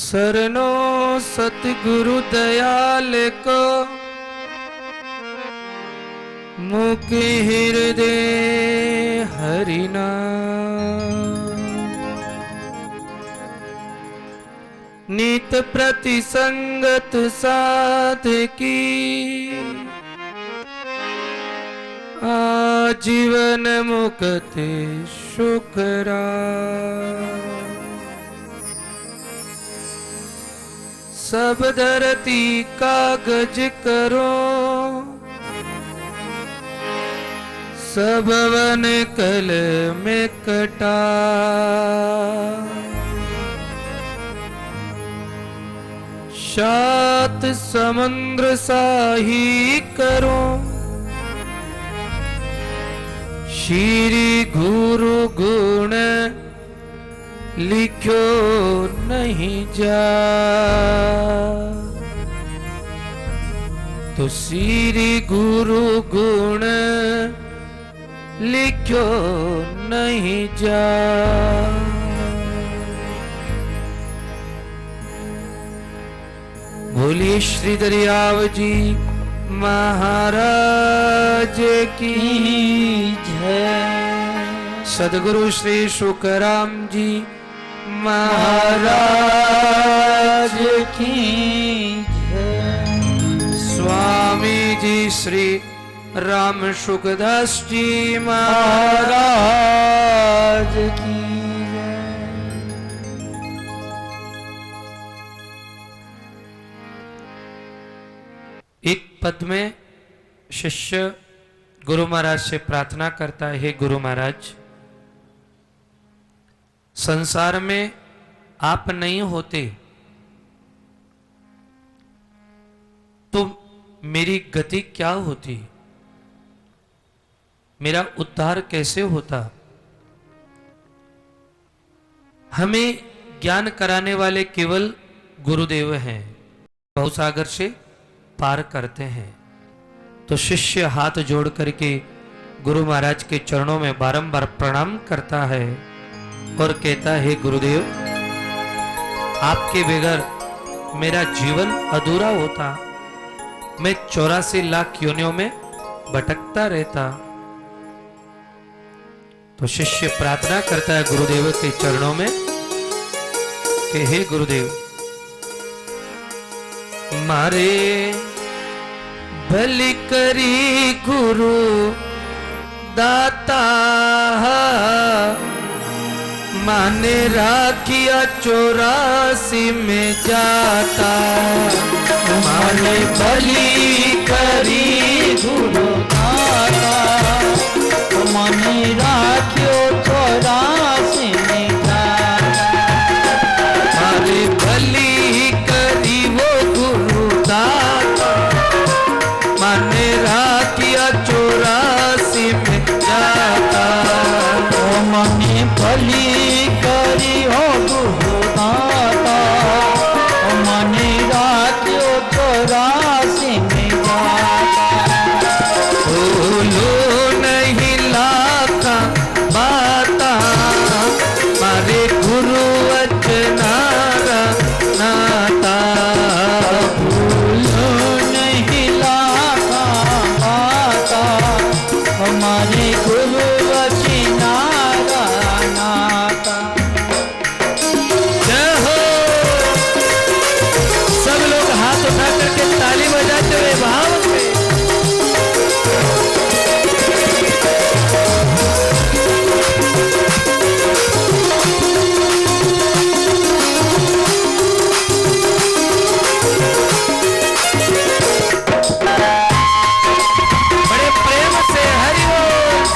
शरणो सतगुरु दयाल को मुख हृदय हरिना। नित प्रति संगत साध की आजीवन मुक्ति शुक्रा। सब धरती कागज करो सब वन कल में कटा। सात समुद्र साही करो श्री गुरु गुण लिखो नहीं जा। तो श्री गुरु गुण लिखो नहीं जा। बोलिए श्री दरियाव जी महाराज की जय। सदगुरु श्री शुकराम जी महाराज की जय। स्वामी जी श्री राम सुखदास जी महाराज की जय। एक पद में शिष्य गुरु महाराज से प्रार्थना करता है, हे गुरु महाराज, संसार में आप नहीं होते तो मेरी गति क्या होती, मेरा उद्धार कैसे होता। हमें ज्ञान कराने वाले केवल गुरुदेव हैं, भवसागर से पार करते हैं। तो शिष्य हाथ जोड़ करके गुरु महाराज के चरणों में बारंबार प्रणाम करता है और कहता है, गुरुदेव आपके बगैर मेरा जीवन अधूरा होता, मैं 84 लाख योनियों में भटकता रहता। तो शिष्य प्रार्थना करता है गुरुदेव के चरणों में कि हे गुरुदेव, मारे भली करी गुरु दाता, माने राखिया 84 में जाता। माने भली करी गुरु दाता, माने राखियो 84 में जाता। माने भली करी वो गुरु दाता, माने राखिया 84 में जाता। माने भली करी हो गुरु दाता, माने राखियो 84 में जाता। बोलो नहीं लाता बाता, मारे गुरु वचनारा नाता। बोलो नहीं लाता बाता, हमारे गुरु वचनारा नाता। जय हो। सब लोग हाथ उठा करके ताली बजाते हुए भाव से बड़े प्रेम से हरि बोल।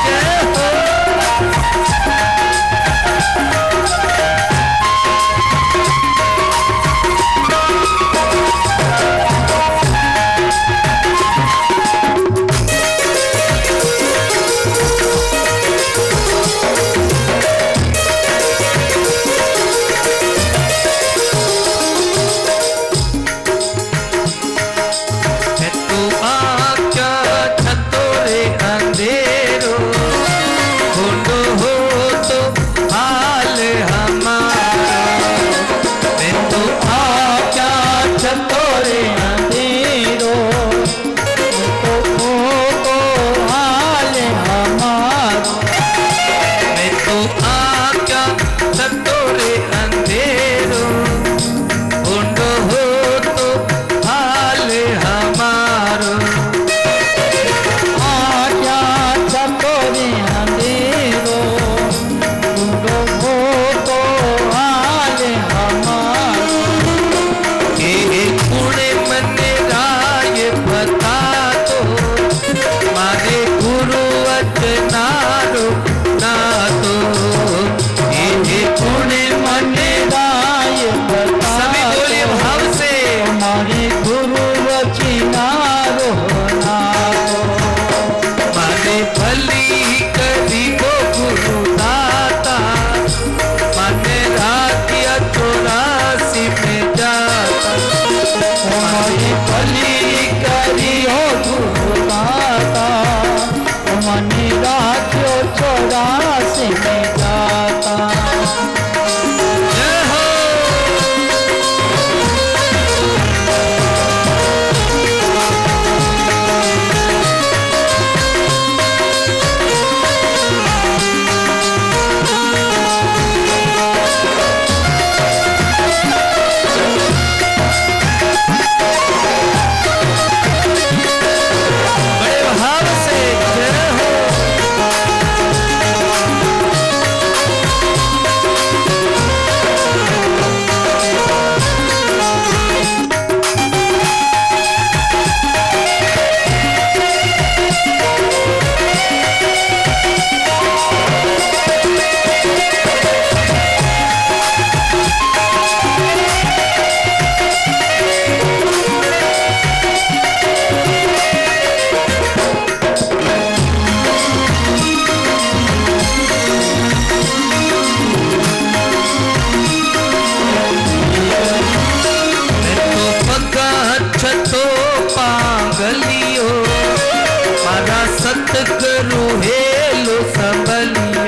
सतगुरु हेलो संभलियो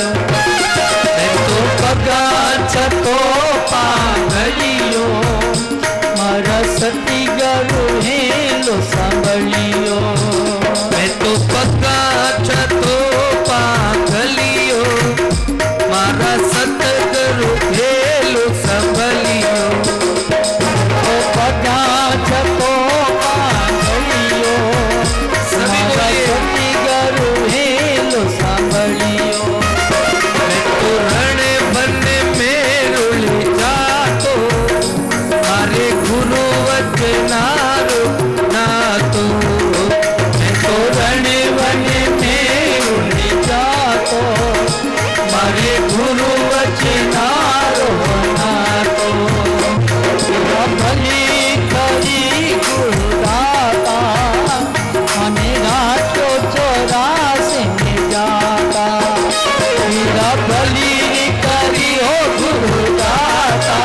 मैं तो पगा छतो पागलियो मारा सतगुरु हेलो संभलियो मैं तो पगा छतो पागलियो मारा सतगुरु हेलो संभलियो ओ पगा छतो पागलियो मारा सतगुरु हेलो संभलियो मैं तो रण बन में रुल जातो मारे गुरु वचनारो ना तो मैं तो रण बन में रुल जातो मारे गुरु वचनारो ना तो भली करी गुरुदाता मने रातो चौरासी में जाता मेरा भली करी हो गुरुदाता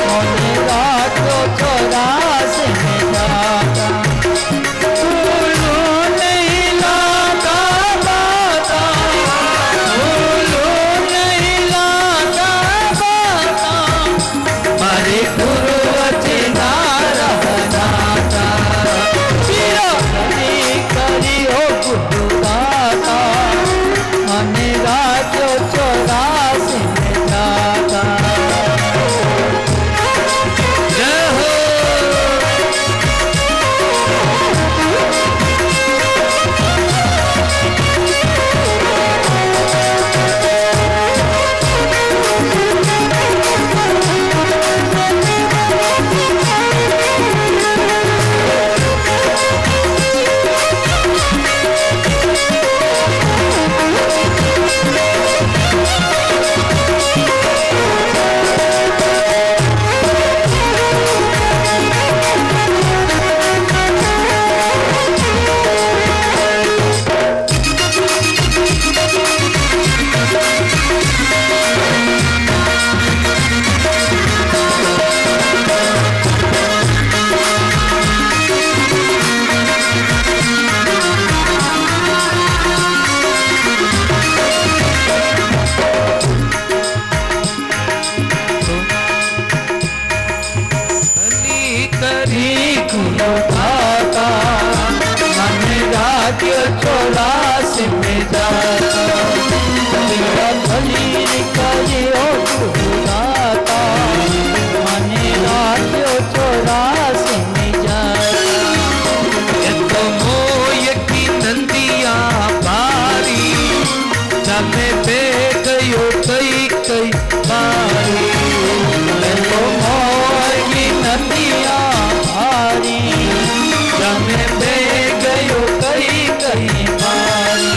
मने रातो चौरासी में जाता भूलो नहीं लागा बाता भूलो नहीं लागा बाता मारे गुरु वचनारा बनाता चिरा करी करी हो गुरुदाता मने राजो चौरासी में जाता जय हो भली करी गुरुदाता मने राज्य चौरासी में जाता मेरा भली करी हो गुरुदाता मने राज्य चौरासी में जाता तो मोय की नंदिया बारी जमे पे गयो कई कई बारी मैं तो मोर की नदिया भारी जमे पे गयो कई कई बारी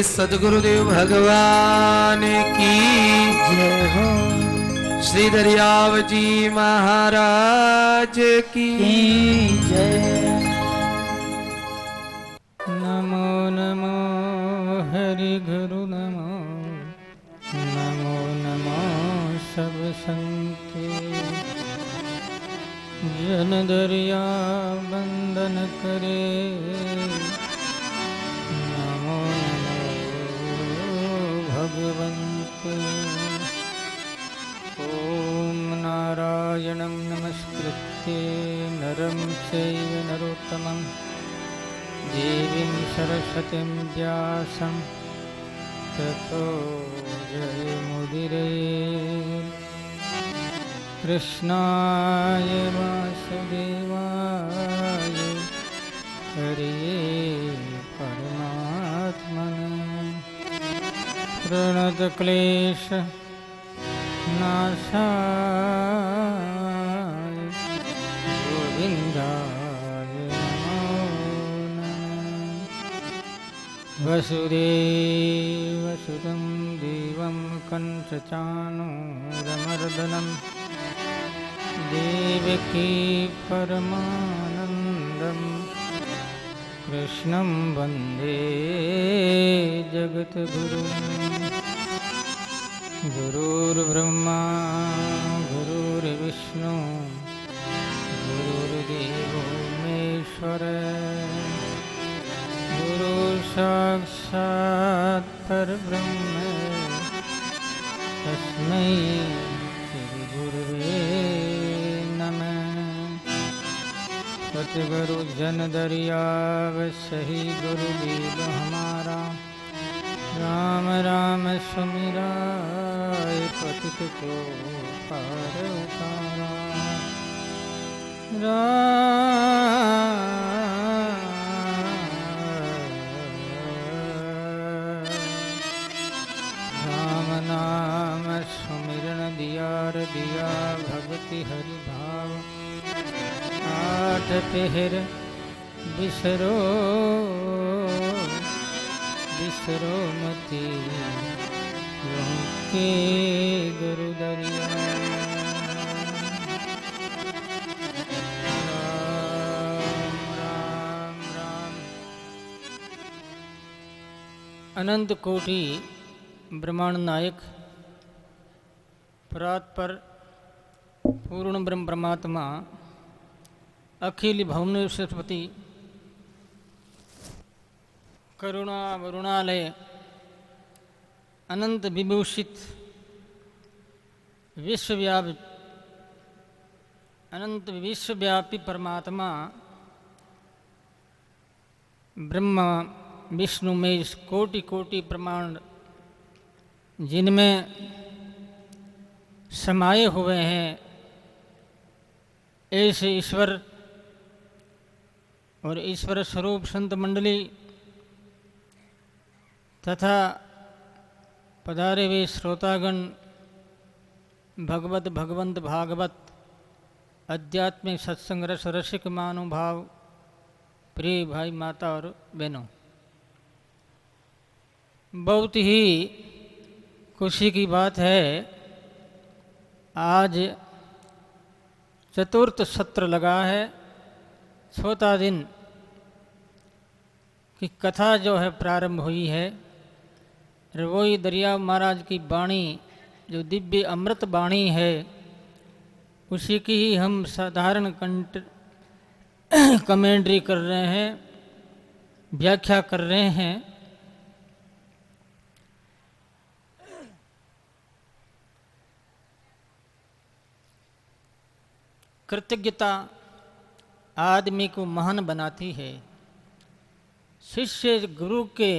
सदगुरुदेव भगवान की जय हो श्री दरियाव जी महाराज की जय। नमो नमो हरि गुरु नमो नमो नमो सब संते जन दरिया बंदन करे नमो नमो भगवंत। ओम नारायणं नमस्कृत्य नरं चैव नरोत्तमं देवीं सरस्वतीं व्यासं ततो जयमुदीरये। कृष्णाय वासुदेवाय हरिये परमात्मने प्रणतक्लेश नाशाय गोविन्दाय नमो नमः। वसुदेवसुतं देवं कंसचाणूरमर्दनं देवकी परमानन्दं कृष्णं वन्दे जगद्गुरुं। गुरुर्ब्रह्मा गुरुर्विष्णु गुरुर्देवो महेश्वर गुरु साक्षात् परब्रह्म तस्मै श्री गुरुवे नमः। सतगुरु जन दरियाव सही गुरुदेव हमारा राम राम सुमिराय पतित को पार उतारा। राम नाम सुमिरन दियार दिया भगति हरि भाव आठ पहर बिसरो बिसरो मती के गुरु दरिया। राम राम राम। अनंत कोटि ब्रह्मांड नायक परात्पर पूर्ण ब्रह्म परमात्मा अखिल भुवनेश्वरपति करुणा वरुणालय अनंत विभूषित अनंत विश्वव्यापी परमात्मा ब्रह्मा विष्णु महेश कोटि कोटि ब्रह्मांड जिनमें समाये हुए हैं ऐसे ईश्वर और ईश्वर स्वरूप संत मंडली तथा पधारे हुए श्रोतागण भगवत भगवंत भागवत आध्यात्मिक सत्संग रस रसिक महानुभाव प्रिय भाई माता और बहनों, बहुत ही खुशी की बात है आज चतुर्थ सत्र लगा है, चौथा दिन की कथा जो है प्रारंभ हुई है। वही दरिया महाराज की वाणी जो दिव्य अमृत वाणी है उसी की ही हम साधारण कमेंट्री कर रहे हैं, व्याख्या कर रहे हैं। कृतज्ञता आदमी को महान बनाती है। शिष्य गुरु के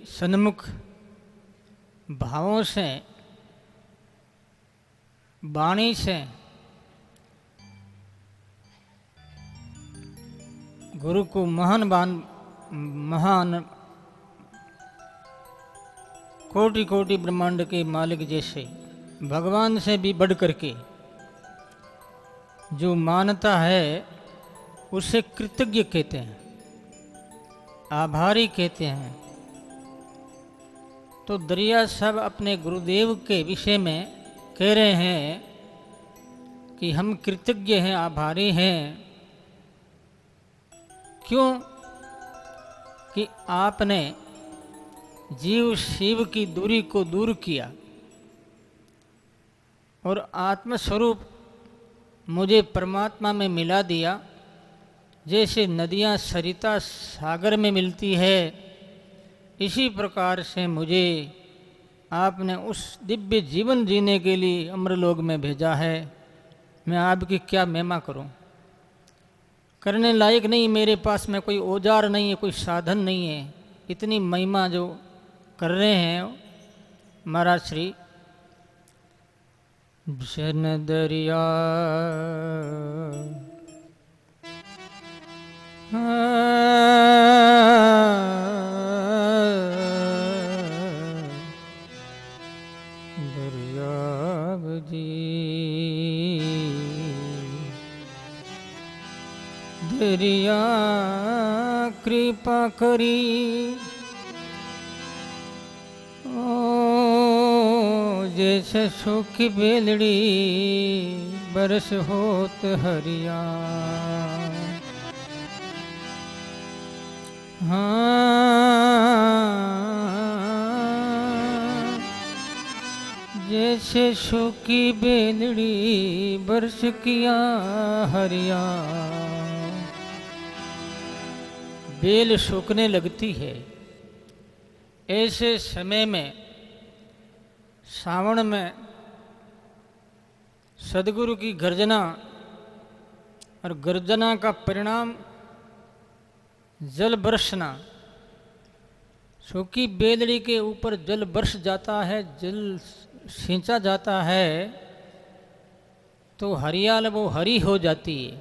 सन्मुख भावों से वाणी से गुरु को महान कोटि कोटि ब्रह्मांड के मालिक जैसे भगवान से भी बढ़ करके जो मानता है उसे कृतज्ञ कहते हैं, आभारी कहते हैं। तो दरिया साहब अपने गुरुदेव के विषय में कह रहे हैं कि हम कृतज्ञ हैं, आभारी हैं। क्यों? कि आपने जीव शिव की दूरी को दूर किया और आत्मस्वरूप मुझे परमात्मा में मिला दिया। जैसे नदियाँ सरिता सागर में मिलती है, इसी प्रकार से मुझे आपने उस दिव्य जीवन जीने के लिए अमरलोक में भेजा है। मैं आपकी क्या महिमा करूं? करने लायक नहीं, मेरे पास में कोई औजार नहीं है, कोई साधन नहीं है। इतनी महिमा जो कर रहे हैं महाराज श्री। जन दरिया दरियाब जी, दरिया कृपा करी जैसे सूखी बेलड़ी बरस होत हरिया। जैसे सूखी बेलड़ी बरस किया हरिया। बेल सूखने लगती है, ऐसे समय में सावन में सदगुरु की गर्जना, और गर्जना का परिणाम जल बरसना। सूखी बेलड़ी के ऊपर जल बरस जाता है, जल सींचा जाता है तो हरियाल वो हरी हो जाती है,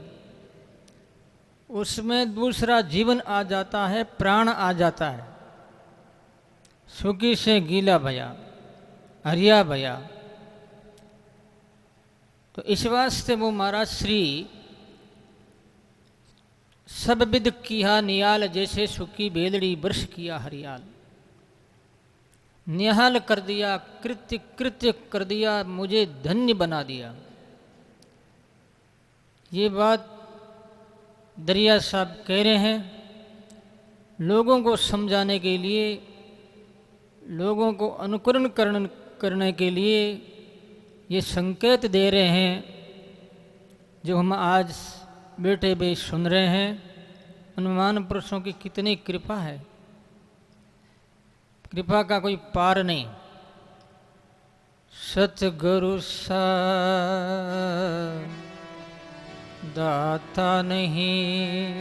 उसमें दूसरा जीवन आ जाता है, प्राण आ जाता है। सूखी से गीला भया, हरिया भया। तो इस वास्ते वो महाराज श्री सब विद किया नियाल, जैसे सूखी बेलड़ी बरस किया हरियाल। निहाल कर दिया, कृत्य कृत्य कर दिया, मुझे धन्य बना दिया। ये बात दरिया साहब कह रहे हैं लोगों को समझाने के लिए, लोगों को अनुकरण करने के लिए ये संकेत दे रहे हैं जो हम आज बैठे बैठे सुन रहे हैं। हनुमान पुरुषों की कितनी कृपा है, कृपा का कोई पार नहीं। सतगुरु सा दाता नहीं,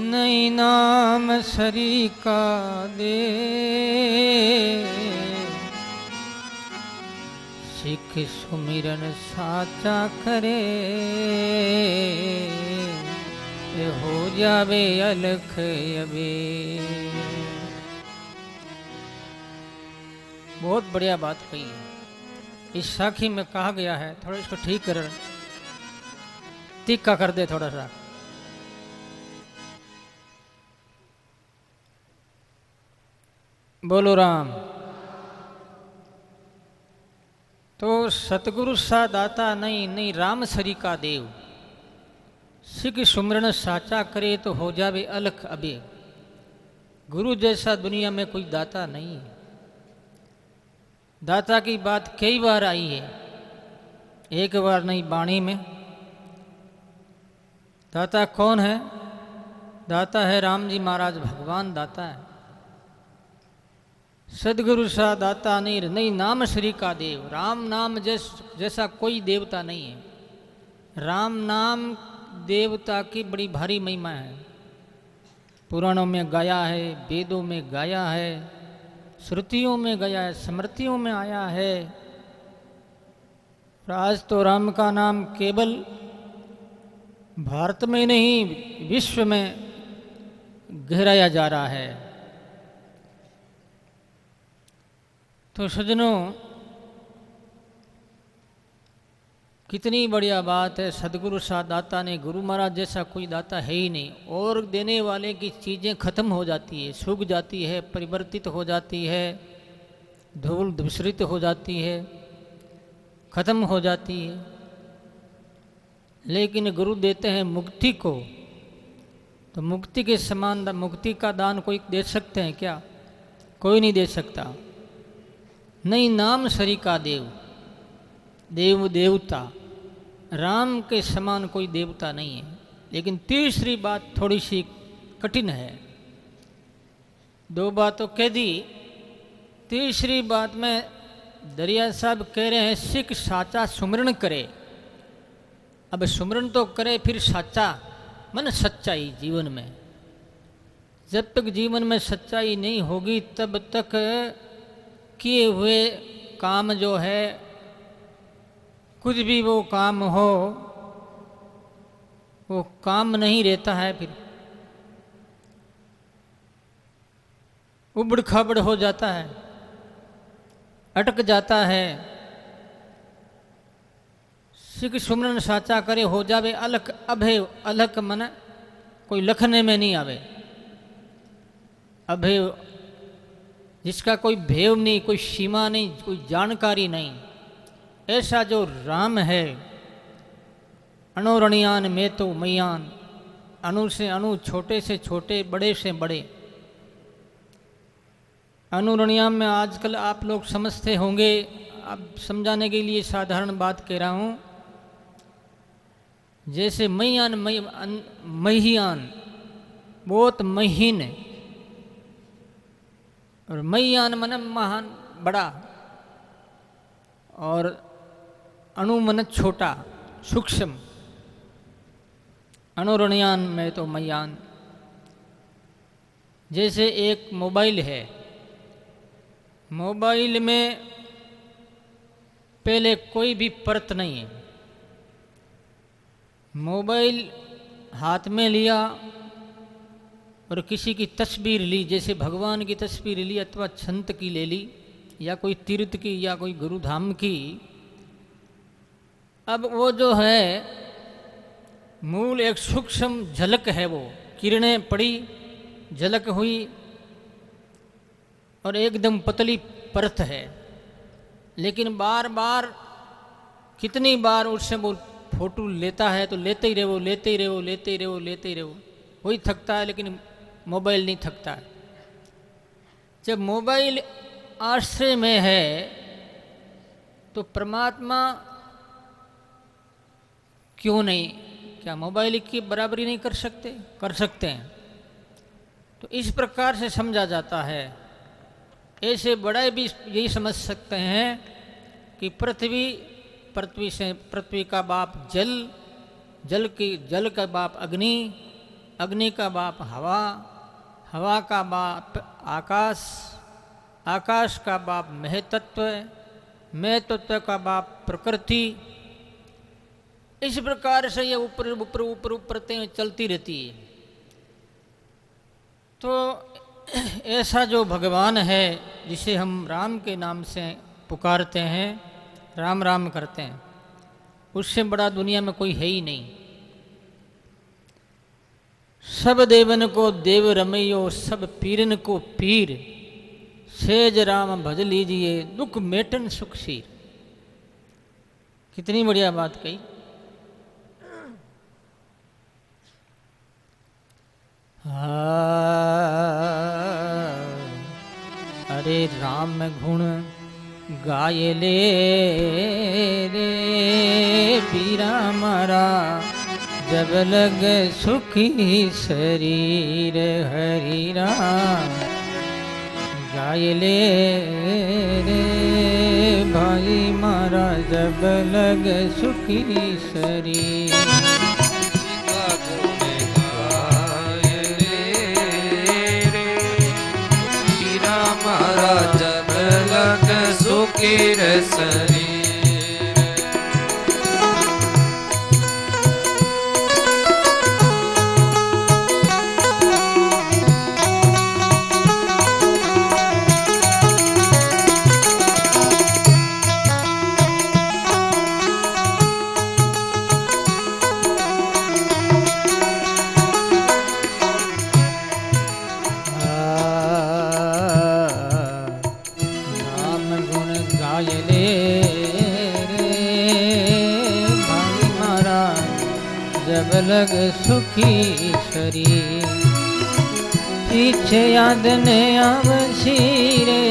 नहीं नाम सरी का दे। सिख सुमिरन साचा करे, ये हो जावे अलख अबे। बहुत बढ़िया बात कही है। इस साखी में कहा गया है, थोड़ा इसको ठीक कर, तीखा कर दे थोड़ा सा। बोलो राम। तो सतगुरु सा दाता नहीं, नहीं राम सरी का देव। सिख सुमरण साचा करे तो हो जावे अलख अबे। गुरु जैसा दुनिया में कोई दाता नहीं है। दाता की बात कई बार आई है, एक बार नहीं वाणी में। दाता कौन है? दाता है राम जी महाराज, भगवान दाता है। सदगुरु सा दाता नहीं, नहीं नाम श्री का देव। राम नाम जैसा कोई देवता नहीं है। राम नाम देवता की बड़ी भारी महिमा है। पुराणों में गाया है, वेदों में गाया है, श्रुतियों में गया है, स्मृतियों में आया है। आज तो राम का नाम केवल भारत में नहीं, विश्व में गहराया जा रहा है। तो सज्जनों, कितनी बढ़िया बात है। सदगुरु सा दाता ने, गुरु महाराज जैसा कोई दाता है ही नहीं। और देने वाले की चीज़ें खत्म हो जाती है, सूख जाती है, परिवर्तित हो जाती है, धूल धूसरित हो जाती है, खत्म हो जाती है। लेकिन गुरु देते हैं मुक्ति को, तो मुक्ति के समान मुक्ति का दान कोई दे सकते हैं क्या? कोई नहीं दे सकता। नहीं नाम सरी का देव, देव देवता, राम के समान कोई देवता नहीं है। लेकिन तीसरी बात थोड़ी सी कठिन है। दो बातों कह दी, तीसरी बात में दरिया साहब कह रहे हैं सिख साचा सुमरण करे। अब सुमरण तो करे, फिर साचा मन सच्चाई जीवन में। जब तक जीवन में सच्चाई नहीं होगी तब तक किए हुए काम जो है, कुछ भी वो काम हो, वो काम नहीं रहता है, फिर उबड़ खाबड़ हो जाता है, अटक जाता है। सिख सुमरन साचा करे हो जावे अलख अभय। अलख मन कोई लखने में नहीं आवे, अभय जिसका कोई भेव नहीं, कोई सीमा नहीं, कोई जानकारी नहीं। ऐसा जो राम है, अणुरणियान में तो मैयान, अणु से अणु, छोटे से छोटे, बड़े से बड़े। अणुरणियान में आजकल आप लोग समझते होंगे, अब समझाने के लिए साधारण बात कह रहा हूँ। जैसे मैयान महीयान बहुत महीन, और मैयान मन महान बड़ा, और अणु मन छोटा सूक्ष्म। अणुरणियान में तो मैयान। जैसे एक मोबाइल है, मोबाइल में पहले कोई भी परत नहीं है। मोबाइल हाथ में लिया और किसी की तस्वीर ली, जैसे भगवान की तस्वीर ली अथवा संत की ले ली, या कोई तीर्थ की या कोई गुरुधाम की। अब वो जो है मूल एक सूक्ष्म झलक है, वो किरणें पड़ी, झलक हुई, और एकदम पतली परत है। लेकिन बार बार कितनी बार उससे वो फोटो लेता है, तो लेते ही रहे वो, लेते ही रहे वो, लेते ही रहे वो, लेते ही रहे वो। वही थकता है, लेकिन मोबाइल नहीं थकता है। जब मोबाइल आश्रय में है तो परमात्मा क्यों नहीं, क्या मोबाइल की बराबरी नहीं कर सकते? कर सकते हैं। तो इस प्रकार से समझा जाता है। ऐसे बड़े भी यही समझ सकते हैं कि पृथ्वी का बाप जल, जल का बाप अग्नि, अग्नि का बाप हवा, हवा का बाप आकाश, आकाश का बाप महतत्व, महतत्व का बाप प्रकृति। इस प्रकार से ये ऊपर ऊपर ऊपर ऊपर चलती रहती है। तो ऐसा जो भगवान है जिसे हम राम के नाम से पुकारते हैं, राम राम करते हैं, उससे बड़ा दुनिया में कोई है ही नहीं। सब देवन को देव रमैयो, सब पीरन को पीर, सेज राम भज लीजिए, दुख मेटन सुख सीर। कितनी बढ़िया बात कही। अरे राम गुण गाये ले रे पीरा मारा, जब लग सुखी शरीर हरि राम। गाये ले रे भाई मारा, जब लग सुखी शरीर। जब लग सुखीर शरीर। जब लग सुखी शरीर। पीछे याद न आवसी रे,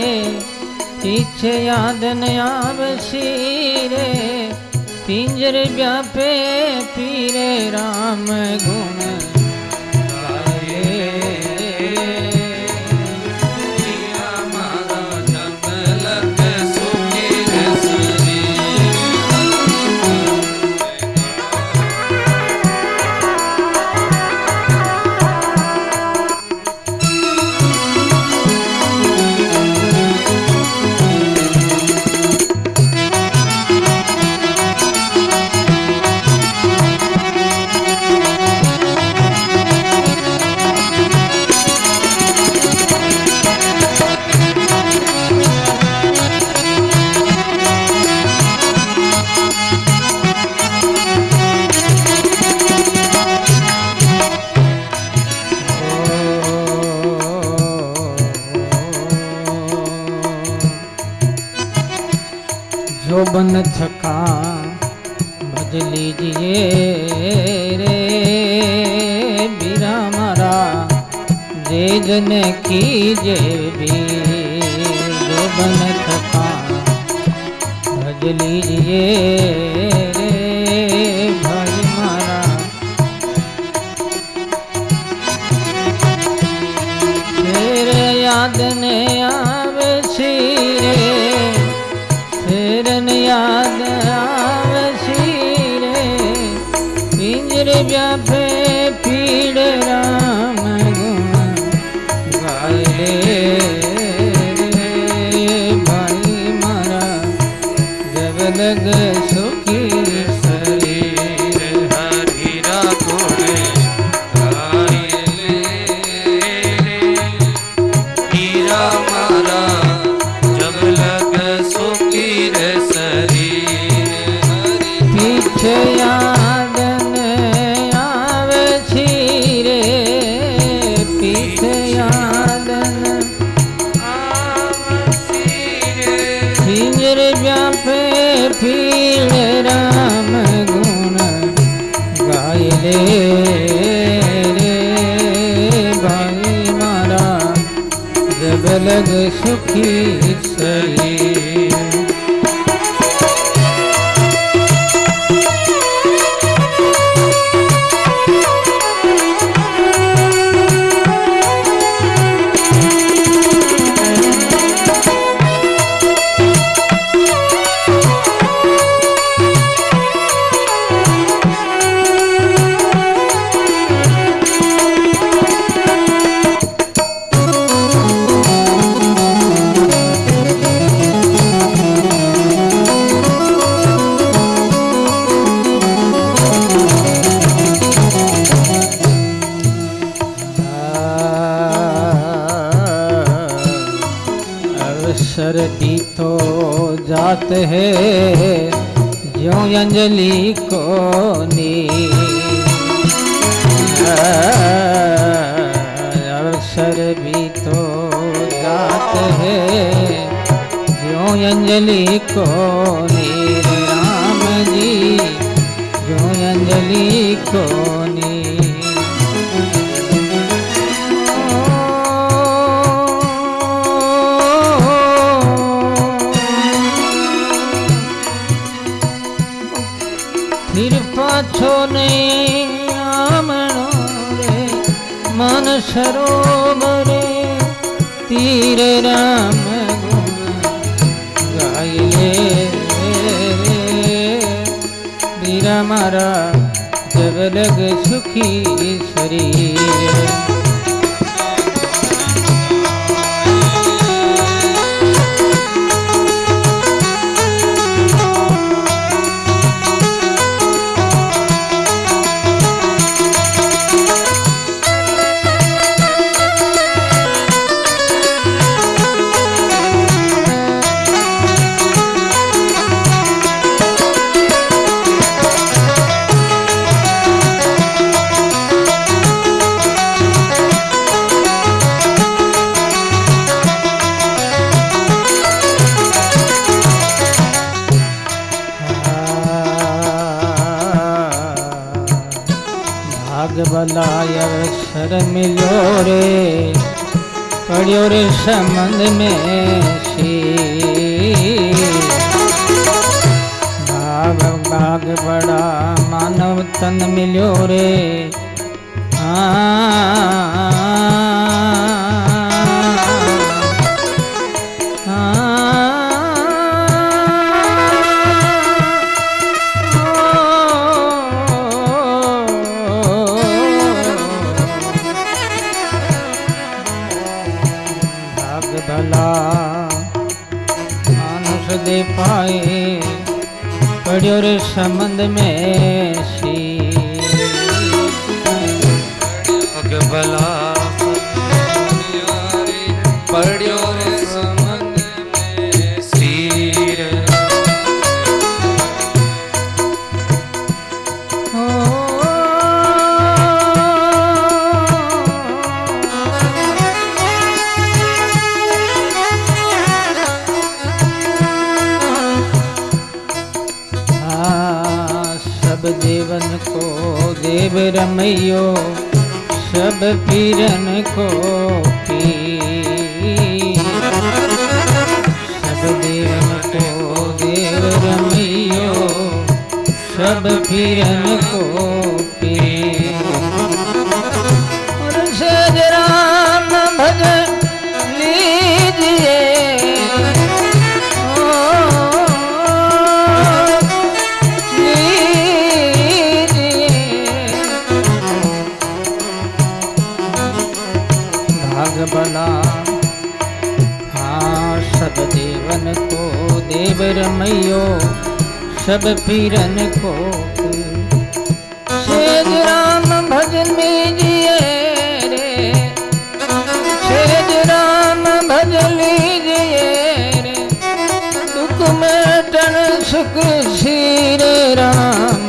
पीछे याद न आवसी रे, पिंजर व्यापे पीरे राम गुण गाए। हमारा जब लग सुखी शरीर। जो बन थका भज लीजिए रे बीरा मारा, जे जन कीजे भी। जो बन थका भज लीजिए रे भाई मारा, फिर याद न आवे सी रे, फिर न याद आवसी रे, पिंजर व्यापे पीड़ राम गुण गाए रे भाई मारा, जब लग सुखी शरीर। हरिरा गुण गाए रे हीरा मारा, जब लग सुखी शरीर। पीछे याद न आवसी रे, पीछे याद न आवसी रे, पिंजर व्यापे पीड़ राम गुण गाए रे भाई मारा, जब लग सुखी शरीर। अवसर बीतो जात है ज्यों अंजलि को अवसर बीतो जात है ज्यों अंजलि को नीर। राम जी ज्यों अंजलि को फिर पाछो नहीं आमणो रे, मन सरोवरे तीर राम गुण गाइले बीरा मारा, जब लग सुखी शरीर। भाग भलाय अवसर मिलो रे, पड़ियो रे संबंध में सी। भाग भाग बड़ा मानव तन मिलो रे, भला मानुष दे पाए, पड़ियो रे संबंध में सी। भला पड़ियो रे संबंध में सीर। सब देवन को देव रमैयो, सब पीरन को पीर। सब देवन को देव रमैयो, सब पीरन को पीर। और सज राम भज लीजिए, भला हाँ सब देवन को देव रमैयो, सब पीरन को सेज राम भजन लीजिए रे, सेज राम भजन लीजिए रे, दुख मेटन सुख सीर राम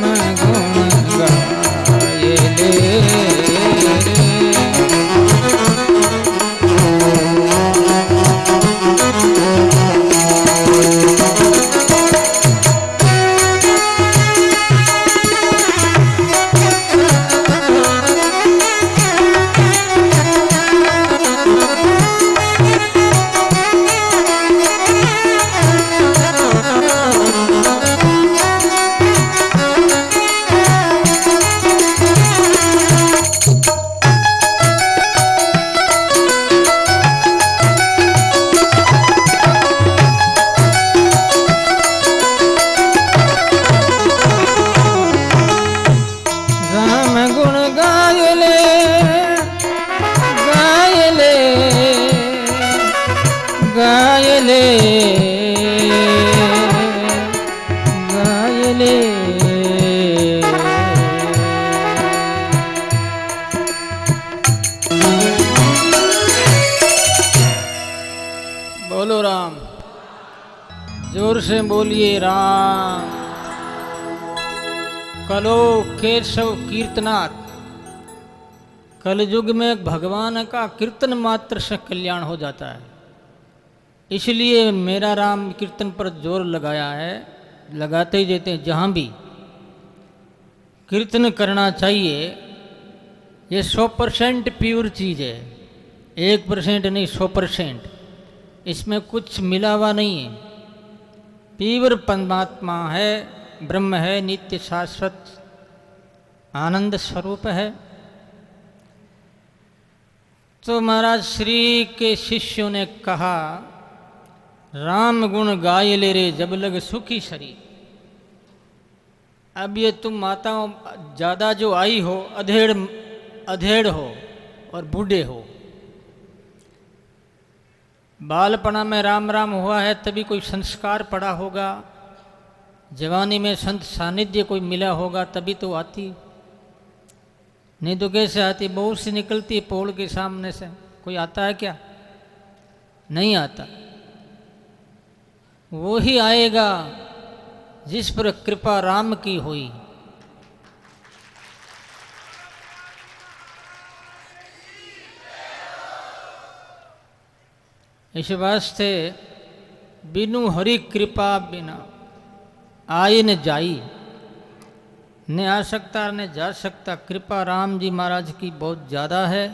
गुण गाये ले। गायले गायले बोलो राम, जोर से बोलिए राम। कलो केशव कीर्तनाथ, कलयुग में भगवान का कीर्तन मात्र से कल्याण हो जाता है, इसलिए मेरा राम कीर्तन पर जोर लगाया है। लगाते ही देते हैं, जहाँ भी कीर्तन करना चाहिए। ये 100% प्योर चीज़ है, 1% नहीं 100%, इसमें कुछ मिला हुआ नहीं है। प्योर परमात्मा है, ब्रह्म है, नित्य शाश्वत आनंद स्वरूप है। तो महाराज श्री के शिष्यों ने कहा, राम गुण गाय ले रे जब लग सुखी शरीर। अब ये तुम माताओं ज़्यादा जो आई हो, अधेड़ हो और बूढ़े हो, बालपना में राम राम हुआ है तभी कोई संस्कार पड़ा होगा, जवानी में संत सानिध्य कोई मिला होगा तभी तो आती, नहीं तो कैसे आती? बहुत सी निकलती है पोल के सामने से, कोई आता है क्या? नहीं आता। वो ही आएगा जिस पर कृपा राम की हुई। इस वास्ते बिनु हरि कृपा बिना आए न जाई, न आ सकता न जा सकता, कृपा राम जी महाराज की बहुत ज़्यादा है।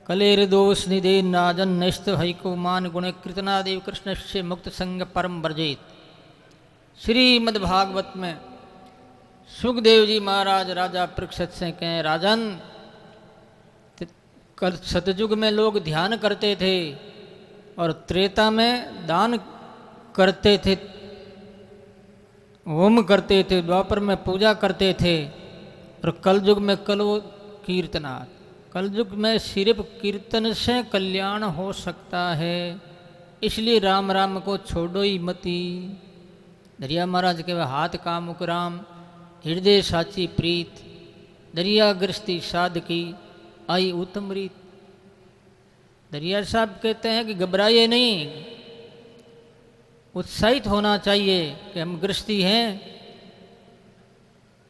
कलेर दोष निधे नाजन नष्ट हईको मान गुण कृतनादेव कृष्ण से मुक्त संग परम वर्जित। श्रीमद्भागवत में सुखदेव जी महाराज राजा परीक्षित से कहें, राजन कल सतयुग में लोग ध्यान करते थे और त्रेता में दान करते थे, होम करते थे, द्वापर में पूजा करते थे, और कलयुग में कलो कीर्तनाथ। कलयुग में सिर्फ कीर्तन से कल्याण हो सकता है, इसलिए राम राम को छोड़ो ही मती। दरिया महाराज के हाथ का मुख राम, हृदय साची प्रीत, दरिया गृहस्थी साध की आई उत्तम रीत। दरिया साहब कहते हैं कि घबराइए नहीं, उत्साहित होना चाहिए कि हम गृहस्थी हैं,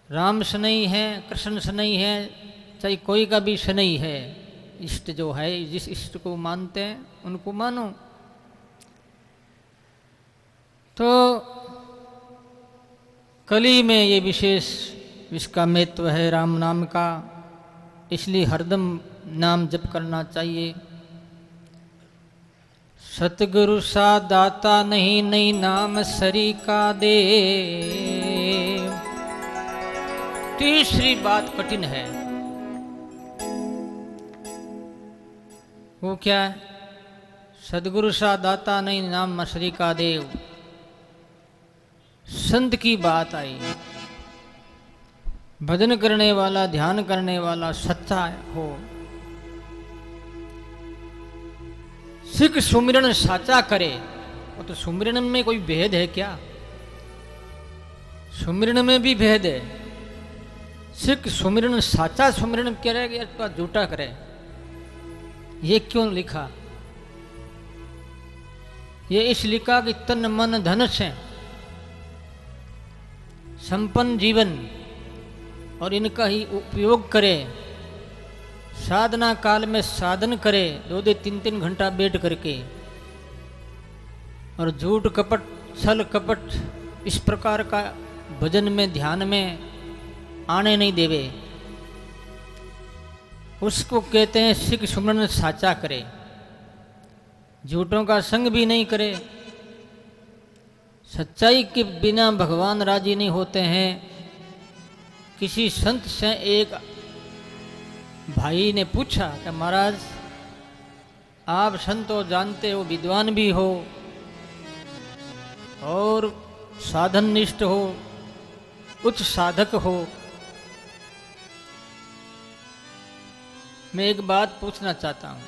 राम स्नेही हैं, कृष्ण स्नेही हैं, चाहे कोई का भी स्नेही है। इष्ट जो है, जिस इष्ट को मानते हैं उनको मानो। तो कली में ये विशेष इसका महत्व है राम नाम का, इसलिए हरदम नाम जप करना चाहिए। सतगुरु सा दाता नहीं, नहीं नाम सरी का दे। तीसरी बात कठिन है, वो क्या है? सदगुरु सा दाता नहीं नाम मसरी का देव। संत की बात आई, भजन करने वाला, ध्यान करने वाला सच्चा हो, सिख सुमिरन साचा करे। वो तो सुमिरन में कोई भेद है क्या? सुमिरन में भी भेद है। सिख सुमिरन साचा सुमिरन करे अथवा झूठा करे, ये क्यों लिखा? ये इस लिखा कि तन मन धन से संपन्न जीवन और इनका ही उपयोग करे, साधना काल में साधन करे, 2-2 3-3 घंटा बैठ करके, और झूठ कपट छल कपट इस प्रकार का भजन में ध्यान में आने नहीं देवे। उसको कहते हैं सिख सुमरन साचा करे, झूठों का संग भी नहीं करे। सच्चाई के बिना भगवान राजी नहीं होते हैं। किसी संत से एक भाई ने पूछा कि महाराज आप संत हो, जानते हो, विद्वान भी हो और साधन निष्ठ हो, उच्च साधक हो, मैं एक बात पूछना चाहता हूँ।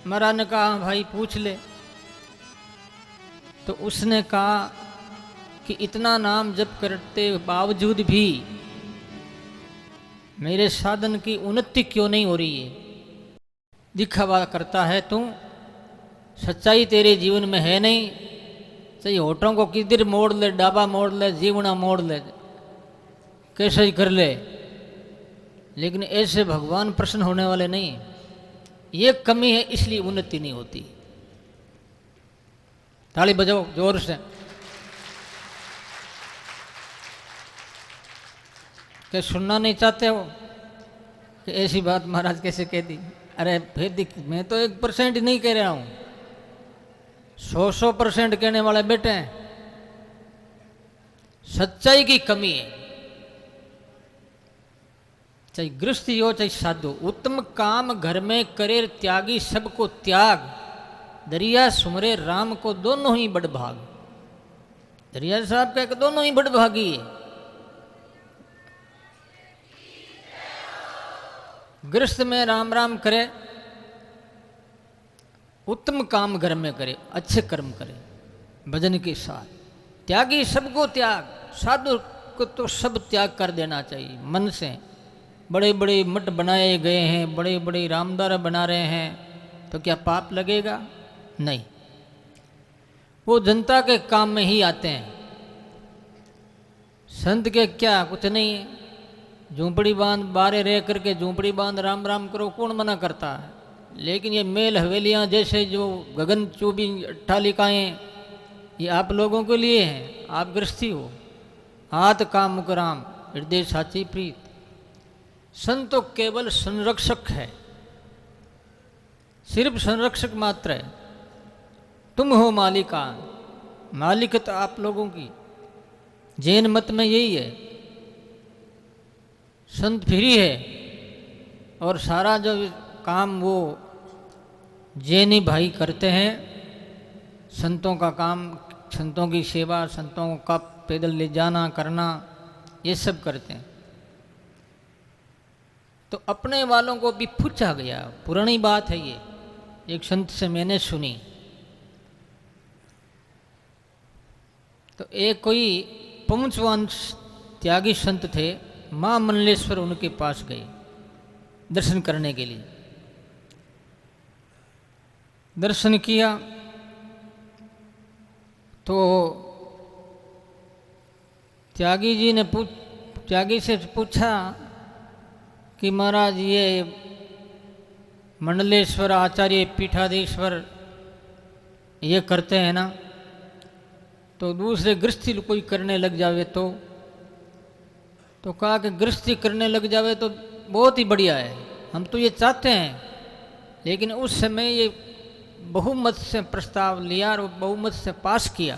महाराज ने कहा भाई पूछ ले। तो उसने कहा कि इतना नाम जप करते बावजूद भी मेरे साधन की उन्नति क्यों नहीं हो रही है? दिखावा करता है तू, सच्चाई तेरे जीवन में है नहीं। चाहे होठों को किधर मोड़ ले, डाबा मोड़ ले, जीवना मोड़ ले, कैसे ही कर ले, लेकिन ऐसे भगवान प्रसन्न होने वाले नहीं। ये कमी है, इसलिए उन्नति नहीं होती। ताली बजाओ जोर से। क्या सुनना नहीं चाहते हो कि ऐसी बात महाराज कैसे कह दी? अरे फिर मैं तो 1% नहीं कह रहा हूँ, 100% कहने वाले बैठे हैं। सच्चाई की कमी है। चाहे गृहस्थी हो चाहे साधु, उत्तम काम घर में करे त्यागी सबको त्याग, दरिया सुमरे राम को दोनों ही बड़ भाग। दरिया साहब कह के दोनों ही बड़ भागी है। गृहस्थ में राम राम करे, उत्तम काम घर में करे, अच्छे कर्म करे भजन के साथ। त्यागी सबको त्याग, साधु को तो सब त्याग कर देना चाहिए मन से। बड़े बड़े मठ बनाए गए हैं, बड़े बड़े रामदारा बना रहे हैं, तो क्या पाप लगेगा? नहीं, वो जनता के काम में ही आते हैं। संत के क्या कुछ नहीं है। झूंपड़ी बांध बारे रह करके झूंपड़ी बांध राम राम करो, कौन मना करता है? लेकिन ये मेल हवेलियां जैसे जो गगन चूबी अट्टालिकाएं, ये आप लोगों के लिए हैं। आप गृहस्थी हो, हाथ का मुकराम हृदय साची प्रीत। संत तो केवल संरक्षक है, सिर्फ संरक्षक मात्र है। तुम हो मालिका, मालिक तो आप लोगों की। जैन मत में यही है, संत फ्री है और सारा जो काम वो जैनी भाई करते हैं। संतों का काम, संतों की सेवा, संतों का पैदल ले जाना करना, ये सब करते हैं। तो अपने वालों को भी पूछा गया, पुरानी बात है ये, एक संत से मैंने सुनी। तो एक कोई पहुंचवान त्यागी संत थे, माँ मंडलेश्वर उनके पास गए दर्शन करने के लिए। दर्शन किया तो त्यागी से पूछा कि महाराज ये मंडलेश्वर आचार्य पीठाधीश्वर ये करते हैं ना, तो दूसरे गृहस्थी कोई करने लग जावे तो कहा कि गृहस्थी करने लग जावे तो बहुत ही बढ़िया है, हम तो ये चाहते हैं। लेकिन उस समय ये बहुमत से प्रस्ताव लिया और बहुमत से पास किया।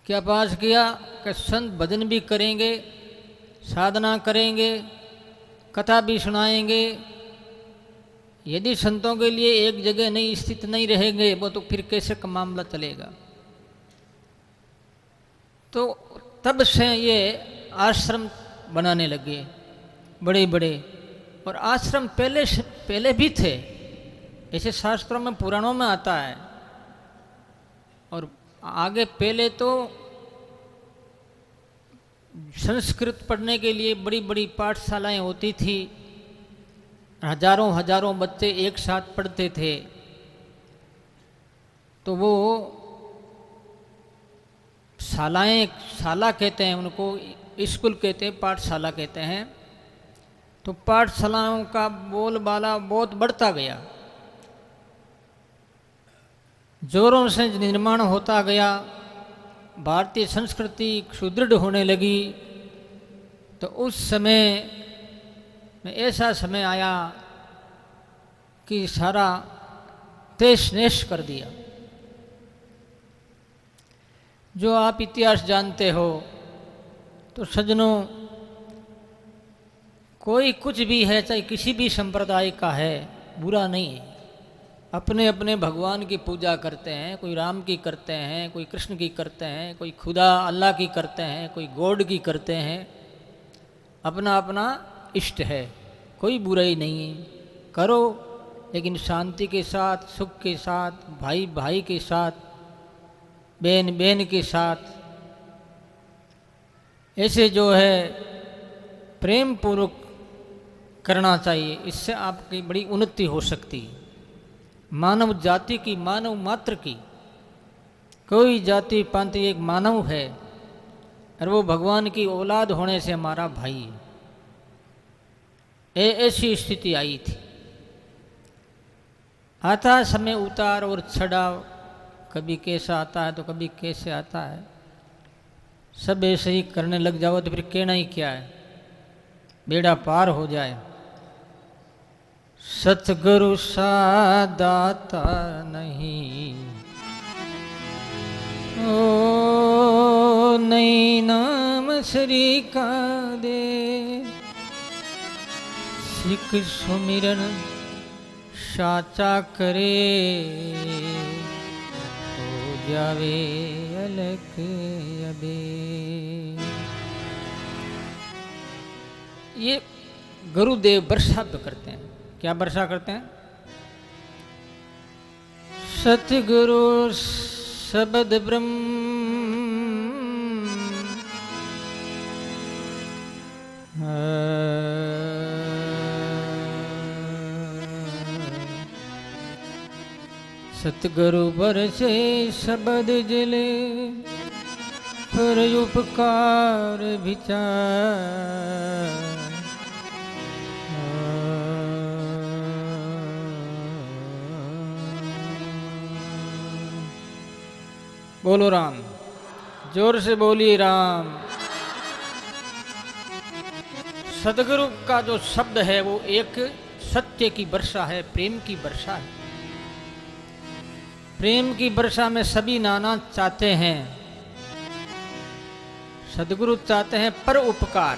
क्या पास किया कि संत भजन भी करेंगे, साधना करेंगे, कथा भी सुनाएंगे। यदि संतों के लिए एक जगह नहीं स्थित नहीं रहेंगे वो तो फिर कैसे का मामला चलेगा। तो तब से ये आश्रम बनाने लगे बड़े बड़े, और आश्रम पहले भी थे, ऐसे शास्त्रों में पुराणों में आता है। और आगे पहले तो संस्कृत पढ़ने के लिए बड़ी बड़ी पाठशालाएं होती थी, हजारों हजारों बच्चे एक साथ पढ़ते थे। तो वो शाला कहते हैं उनको, स्कूल कहते हैं, पाठशाला कहते हैं। तो पाठशालाओं का बोलबाला बहुत बढ़ता गया, जोरों से निर्माण होता गया, भारतीय संस्कृति सुदृढ़ होने लगी। तो उस समय में ऐसा समय आया कि सारा तहस नहस कर दिया। जो आप इतिहास जानते हो तो सज्जनों, कोई कुछ भी है, चाहे किसी भी संप्रदाय का है, बुरा नहीं है। अपने अपने भगवान की पूजा करते हैं, कोई राम की करते हैं, कोई कृष्ण की करते हैं, कोई खुदा अल्लाह की करते हैं, कोई गॉड की करते हैं। अपना अपना इष्ट है, कोई बुराई नहीं है, करो, लेकिन शांति के साथ, सुख के साथ, भाई भाई के साथ, बहन बहन के साथ, ऐसे जो है प्रेम पूर्वक करना चाहिए। इससे आपकी बड़ी उन्नति हो सकती है, मानव जाति की, मानव मात्र की। कोई जाति पांति एक मानव है और वो भगवान की औलाद होने से हमारा भाई है। ऐसी स्थिति आई थी। आता समय उतार और चढ़ाव, कभी कैसा आता है तो कभी कैसे आता है। सब ऐसे ही करने लग जाओ तो फिर कहना ही क्या है, बेड़ा पार हो जाए। सतगुरु सा दाता नहीं, ओ नहीं नाम श्री का दे। सिख सुमिरन साचा करे, हो जावे अलग अबे। ये गुरुदेव वर्षा करते हैं। क्या वर्षा करते हैं? सतगुरु शब्द ब्रह्म, सतगुरु बरसे शब्द जले, पर उपकार विचार। बोलो राम, जोर से बोलिए राम। सदगुरु का जो शब्द है वो एक सत्य की वर्षा है, प्रेम की वर्षा है। प्रेम की वर्षा में सभी नाना चाहते हैं। सदगुरु चाहते हैं पर उपकार,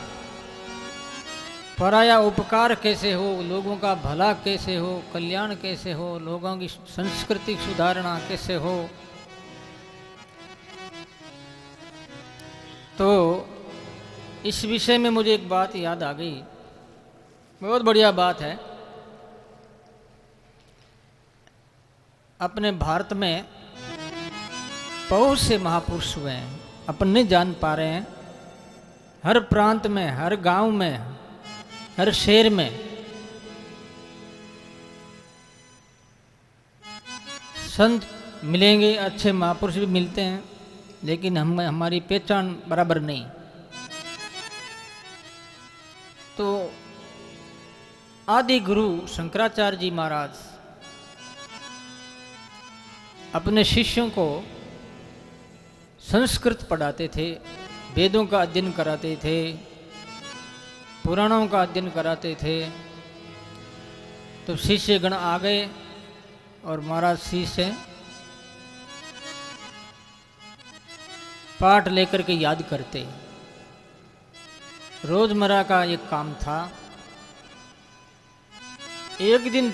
पराया उपकार कैसे हो, लोगों का भला कैसे हो, कल्याण कैसे हो, लोगों की संस्कृति सुधारना कैसे हो। तो इस विषय में मुझे एक बात याद आ गई, बहुत बढ़िया बात है। अपने भारत में बहुत से महापुरुष हुए हैं, अपन नहीं जान पा रहे हैं। हर प्रांत में, हर गांव में, हर शहर में संत मिलेंगे, अच्छे महापुरुष भी मिलते हैं, लेकिन हमारी पहचान बराबर नहीं। तो आदि गुरु शंकराचार्य जी महाराज अपने शिष्यों को संस्कृत पढ़ाते थे, वेदों का अध्ययन कराते थे, पुराणों का अध्ययन कराते थे। तो शिष्य गण आ गए और महाराज शिष्य पाठ लेकर के याद करते। रोजमर्रा का एक काम था। एक दिन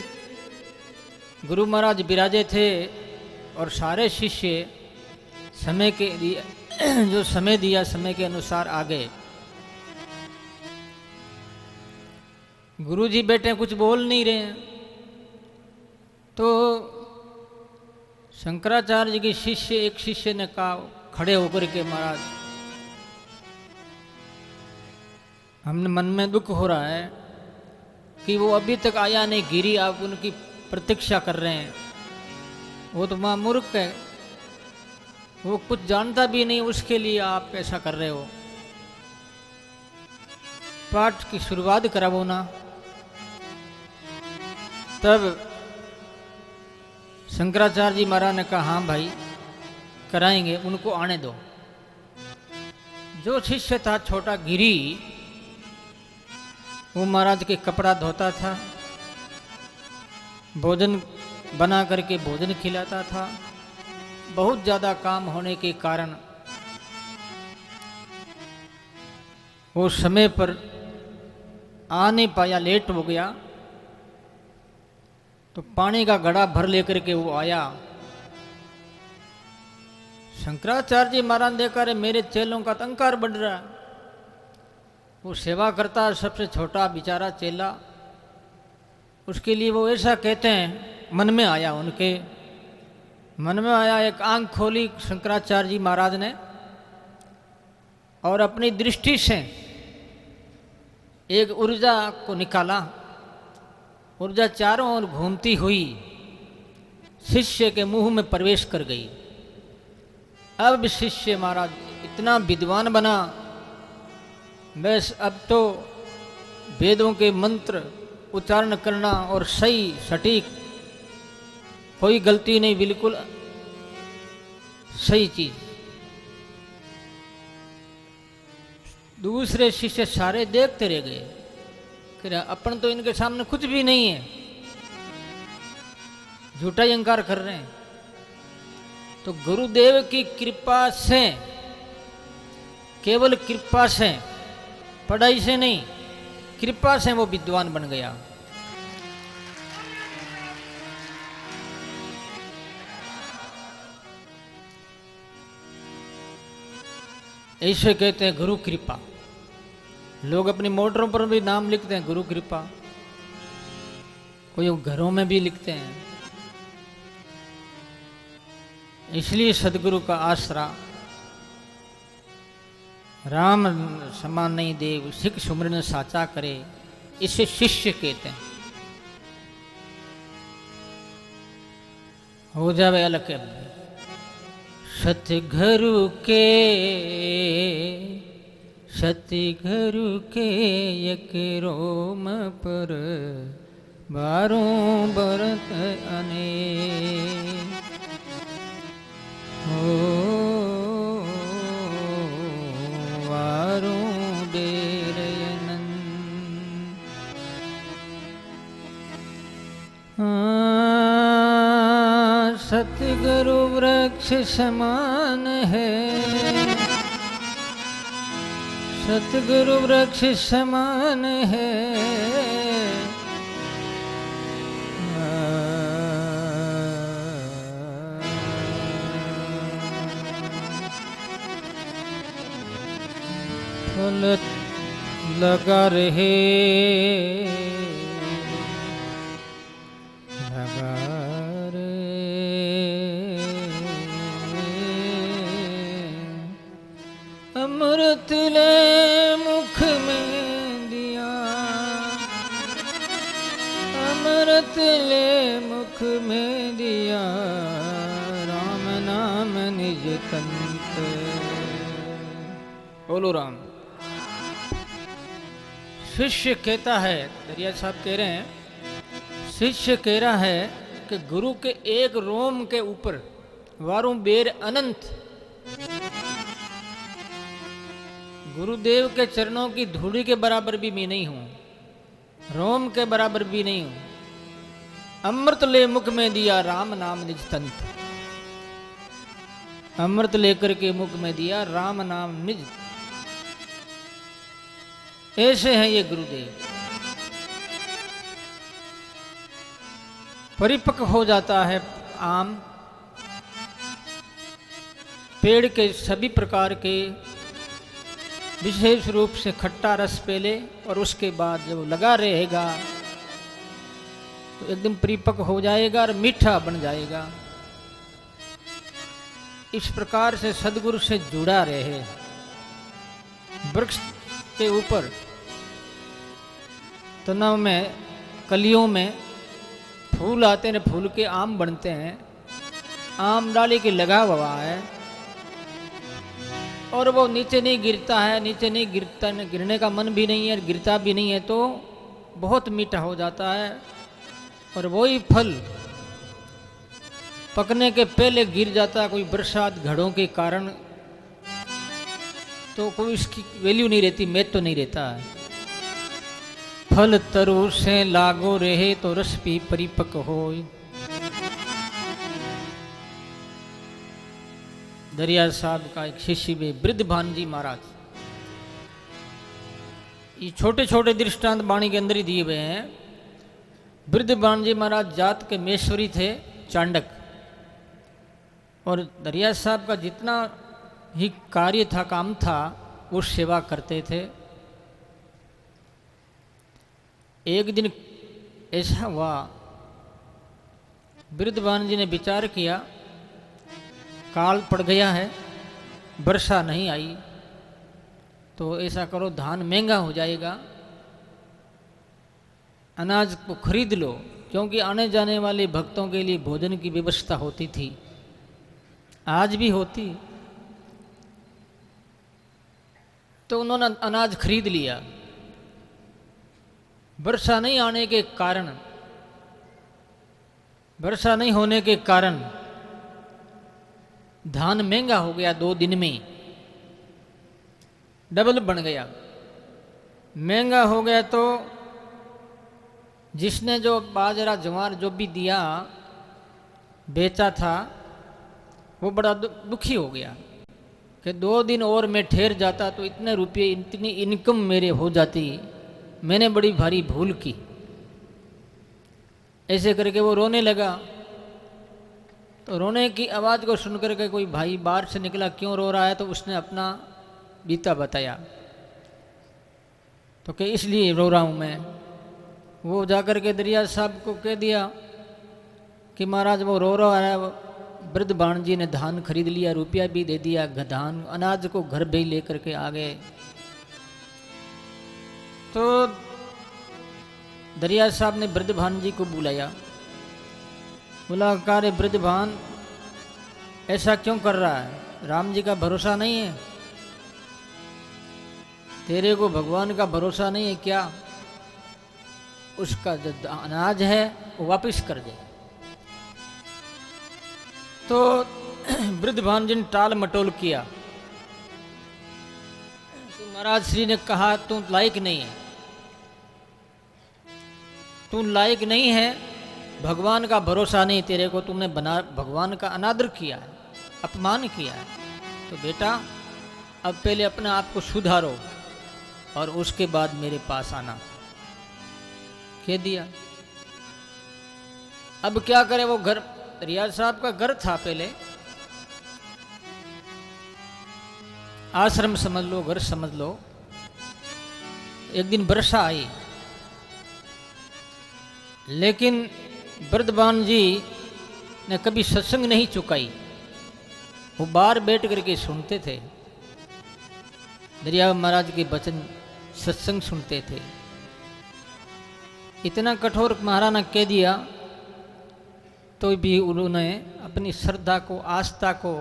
गुरु महाराज विराजे थे और सारे शिष्य समय के लिए जो समय दिया, समय के अनुसार आ गए। गुरु जी बैठे कुछ बोल नहीं रहे हैं। तो शंकराचार्य जी के शिष्य, एक शिष्य ने कहा खड़े होकर के, महाराज हमने मन में दुख हो रहा है कि वो अभी तक आया नहीं, गिरी आप उनकी प्रतीक्षा कर रहे हैं। वो तो मां मूर्ख है, वो कुछ जानता भी नहीं, उसके लिए आप ऐसा कर रहे हो। पाठ की शुरुआत करावो ना। तब शंकराचार्य जी महाराज ने कहा हाँ भाई कराएंगे, उनको आने दो। जो शिष्य था छोटा गिरी, वो महाराज के कपड़ा धोता था, भोजन बना करके भोजन खिलाता था। बहुत ज़्यादा काम होने के कारण वो समय पर आ नहीं पाया, लेट हो गया। तो पानी का घड़ा भर लेकर के वो आया। शंकराचार्य जी महाराज देखा मेरे चेलों का अहंकार बढ़ रहा है। वो सेवा करता है, सबसे छोटा बेचारा चेला, उसके लिए वो ऐसा कहते हैं। मन में आया, उनके मन में आया, एक आंख खोली शंकराचार्य जी महाराज ने और अपनी दृष्टि से एक ऊर्जा को निकाला। ऊर्जा चारों ओर घूमती हुई शिष्य के मुंह में प्रवेश कर गई। अब शिष्य महाराज इतना विद्वान बना, बस अब तो वेदों के मंत्र उच्चारण करना और सही सटीक, कोई गलती नहीं, बिल्कुल सही चीज। दूसरे शिष्य सारे देखते रह गए कि अपन तो इनके सामने कुछ भी नहीं है, झूठा ही अहंकार कर रहे हैं। तो गुरुदेव की कृपा से, केवल कृपा से, पढ़ाई से नहीं, कृपा से वो विद्वान बन गया। ऐसे कहते हैं गुरु कृपा। लोग अपनी मोटरों पर भी नाम लिखते हैं गुरु कृपा, कोई घरों में भी लिखते हैं। इसलिए सदगुरु का आसरा, राम समान नहीं देव, सिख सुमरन साचा करे, इसे शिष्य कहते हैं। हो जावे अलग है। सतगुरु के एक रोम पर बारों बरत अने हो सतगुरु वृक्ष समान है, सतगुरु वृक्ष समान है। फल लगा रहे, लगा अमृत ले मुख में दिया, अमृत ले मुख में दिया, राम नाम निज तंत। बोलो राम। शिष्य कहता है, दरिया साहब कह रहे हैं, शिष्य कह रहा है कि गुरु के एक रोम के ऊपर वारों बेर अनंत, गुरुदेव के चरणों की धूड़ी के बराबर भी मैं नहीं हूं, रोम के बराबर भी नहीं हूं। अमृत ले मुख में दिया, राम नाम निज तंत। अमृत लेकर के मुख में दिया, राम नाम निज। ऐसे हैं ये गुरुदेव। परिपक्व हो जाता है आम, पेड़ के सभी प्रकार के विशेष रूप से खट्टा रस पहले, और उसके बाद जब लगा रहेगा तो एकदम परिपक्व हो जाएगा और मीठा बन जाएगा। इस प्रकार से सदगुरु से जुड़ा रहे। वृक्ष के ऊपर तनाव में, कलियों में फूल आते हैं, फूल के आम बनते हैं। आम डाली के लगा हुआ है और वो नीचे नहीं गिरता है, नीचे नहीं गिरता, गिरने का मन भी नहीं है, गिरता भी नहीं है, तो बहुत मीठा हो जाता है। और वही फल पकने के पहले गिर जाता है, कोई बरसात घड़ों के कारण, तो कोई इसकी वैल्यू नहीं रहती, महत्व तो नहीं रहता है। फल तरु से लागो रहे तो रस पी परिपक्व हो। दरिया साहब का एक शिष्य भी वृद्ध भानजी महाराज, ये छोटे छोटे दृष्टांत वाणी के अंदर ही दिए हुए हैं। वृद्ध भानजी महाराज जात के मेश्वरी थे, चांडक, और दरिया साहब का जितना ही कार्य था, काम था, वो सेवा करते थे। एक दिन ऐसा हुआ, वृद्ध भानजी ने विचार किया, काल पड़ गया है, वर्षा नहीं आई, तो ऐसा करो धान महंगा हो जाएगा, अनाज को खरीद लो, क्योंकि आने जाने वाले भक्तों के लिए भोजन की व्यवस्था होती थी, आज भी होती। तो उन्होंने अनाज खरीद लिया। वर्षा नहीं आने के कारण, वर्षा नहीं होने के कारण धान महंगा हो गया, 2 दिन में डबल बन गया। महंगा हो गया तो जिसने जो बाजरा ज्वार जो भी दिया, बेचा था, वो बड़ा दुखी हो गया कि 2 दिन और मैं ठहर जाता तो इतने रुपये, इतनी इनकम मेरे हो जाती, मैंने बड़ी भारी भूल की। ऐसे करके वो रोने लगा। तो रोने की आवाज़ को सुनकर के कोई भाई बाहर से निकला, क्यों रो रहा है? तो उसने अपना बीता बताया। तो कि इसलिए रो रहा हूँ मैं। वो जाकर के दरिया साहब को कह दिया कि महाराज वो रो रहा है, वृद्ध भानजी ने धान खरीद लिया, रुपया भी दे दिया, धान अनाज को घर भी लेकर के आ गए। तो दरिया साहब ने वृद्ध भानजी को बुलाया, बोला कार्य वृद्ध भान ऐसा क्यों कर रहा है? राम जी का भरोसा नहीं है? तेरे को भगवान का भरोसा नहीं है क्या? उसका जो अनाज है वो वापस कर दे। तो वृद्ध भानजी ने टाल मटोल किया। तो महाराज श्री ने कहा तू लायक नहीं है, तू लायक नहीं है भगवान का भरोसा नहीं तेरे को, तुमने बना भगवान का अनादर किया है, अपमान किया है, तो बेटा अब पहले अपने आप को सुधारो और उसके बाद मेरे पास आना, कह दिया। अब क्या करे, वो घर रियाज साहब का घर था पहले, आश्रम समझ लो, घर समझ लो। एक दिन वर्षा आई, लेकिन बृद्धवान जी ने कभी सत्संग नहीं चुकाई, वो बाहर बैठ करके सुनते थे, दरिया महाराज के वचन सत्संग सुनते थे। इतना कठोर महाराज ने कह दिया तो भी उन्होंने अपनी श्रद्धा को, आस्था को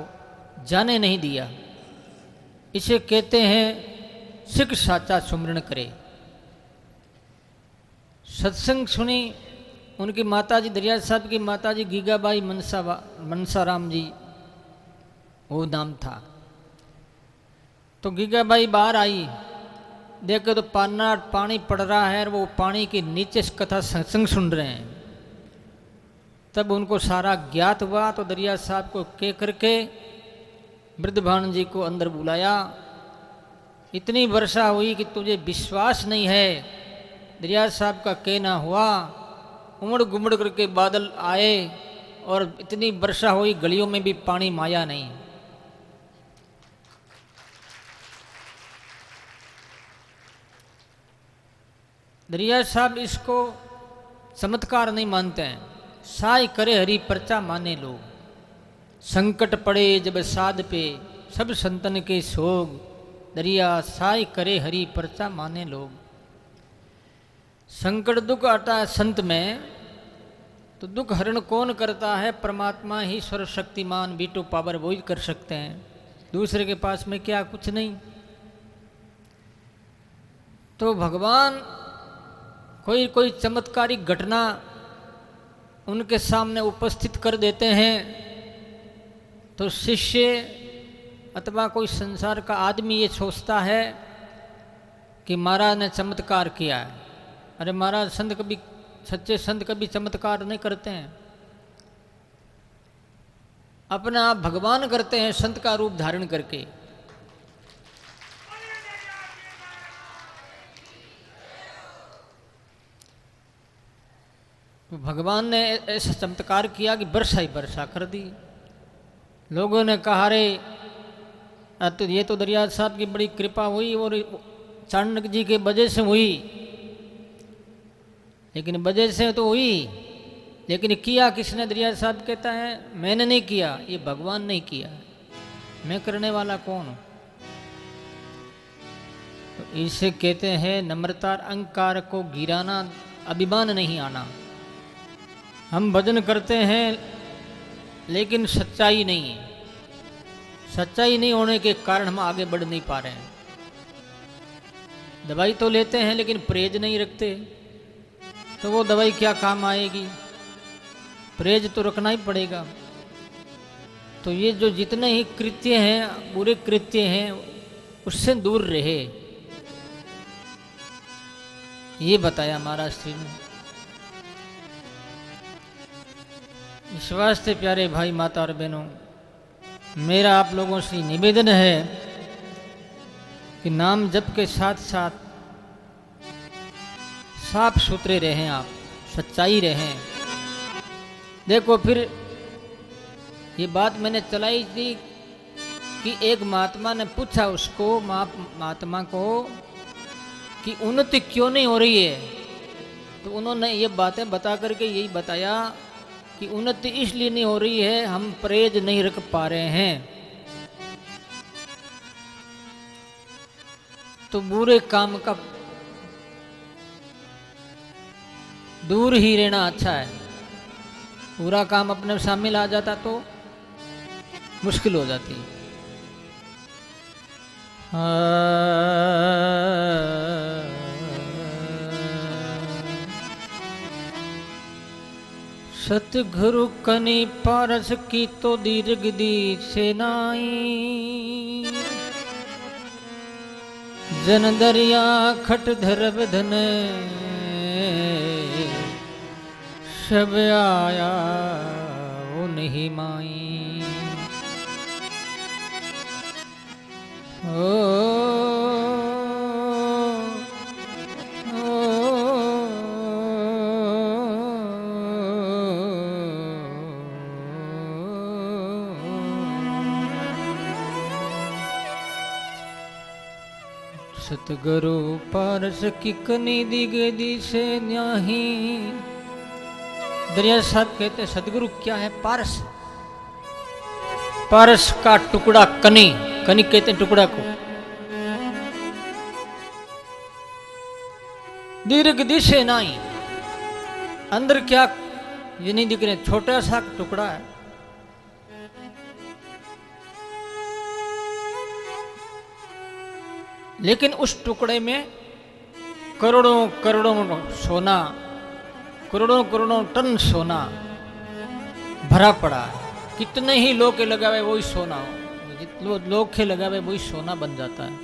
जाने नहीं दिया। इसे कहते हैं सिख साचा सुमरण करे। सत्संग सुनी, उनकी माताजी दरिया साहब की माताजी गीगाबाई मनसाराम जी वो नाम था। तो गीगाबाई बाहर आई, देखे तो पानी पड़ रहा है और वो पानी के नीचे कथा सत्संग सुन रहे हैं। तब उनको सारा ज्ञात हुआ, तो दरिया साहब को कह करके बृद्धभान जी को अंदर बुलाया। इतनी वर्षा हुई कि तुझे विश्वास नहीं है, दरिया साहब का कहना हुआ, उमड़ गुमड़ करके बादल आए और इतनी वर्षा हुई, गलियों में भी पानी माया नहीं। दरिया साहब इसको चमत्कार नहीं मानते हैं। साई करे हरि परचा माने लोग, संकट पड़े जब साध पे सब संतन के सोग, दरिया साई करे हरि परचा माने लोग। संकट दुख आता है संत में, तो दुख हरण कौन करता है? परमात्मा ही सर्वशक्तिमान बीटो पावर वो ही कर सकते हैं, दूसरे के पास में क्या कुछ नहीं। तो भगवान कोई कोई चमत्कारिक घटना उनके सामने उपस्थित कर देते हैं, तो शिष्य अथवा कोई संसार का आदमी ये सोचता है कि महाराज ने चमत्कार किया है। अरे महाराज संत कभी, सच्चे संत कभी चमत्कार नहीं करते हैं, अपना आप भगवान करते हैं संत का रूप धारण करके। तो भगवान ने ऐसा चमत्कार किया कि वर्षा ही वर्षा कर दी। लोगों ने कहा रे तो ये तो दरिया साहब की बड़ी कृपा हुई और चाणक्य जी के वजह से हुई, लेकिन वजह से तो हुई, लेकिन किया किसने? दरिया साहब कहता है मैंने नहीं किया, ये भगवान ने किया, मैं करने वाला कौन हूँ? तो इसे कहते हैं नम्रता, अहंकार को गिराना, अभिमान नहीं आना। हम भजन करते हैं लेकिन सच्चाई नहीं है, सच्चाई नहीं होने के कारण हम आगे बढ़ नहीं पा रहे हैं। दवाई तो लेते हैं लेकिन परहेज नहीं रखते, तो वो दवाई क्या काम आएगी? परहेज तो रखना ही पड़ेगा। तो ये जो जितने ही कृत्य हैं, बुरे कृत्य हैं, उससे दूर रहे, ये बताया महाराज श्री ने। इस वास्ते प्यारे भाई माता और बहनों, मेरा आप लोगों से निवेदन है कि नाम जप के साथ साथ साफ सुथरे रहें, आप सच्चाई रहें। देखो फिर ये बात मैंने चलाई थी कि एक महात्मा ने पूछा उसको, महात्मा को, कि उन्नति क्यों नहीं हो रही है? तो उन्होंने ये बातें बता करके यही बताया कि उन्नति इसलिए नहीं हो रही है, हम परहेज नहीं रख पा रहे हैं। तो बुरे काम का दूर ही रहना अच्छा है। पूरा काम अपने शामिल आ जाता तो मुश्किल हो जाती। सतगुरु कनि पारस की तो दीर्घ दी सेनाई, जन दरिया खट धरब धन सब आया वो नहीं माई। सतगुरु पारस की कनी दिगे दिशे न्याही। दरिया साहब कहते सतगुरु क्या है? पारस, पारस का टुकड़ा कनी, कनी कहते हैं टुकड़ा को। दीर्घ दिशे नाई, अंदर क्या ये नहीं दिख रहे, छोटा सा टुकड़ा है। लेकिन उस टुकड़े में करोड़ों करोड़ों सोना, करोड़ों करोड़ों टन सोना भरा पड़ा है। कितने ही लोके लगावे वही सोना, जितने लोके लगावे वही सोना बन जाता है।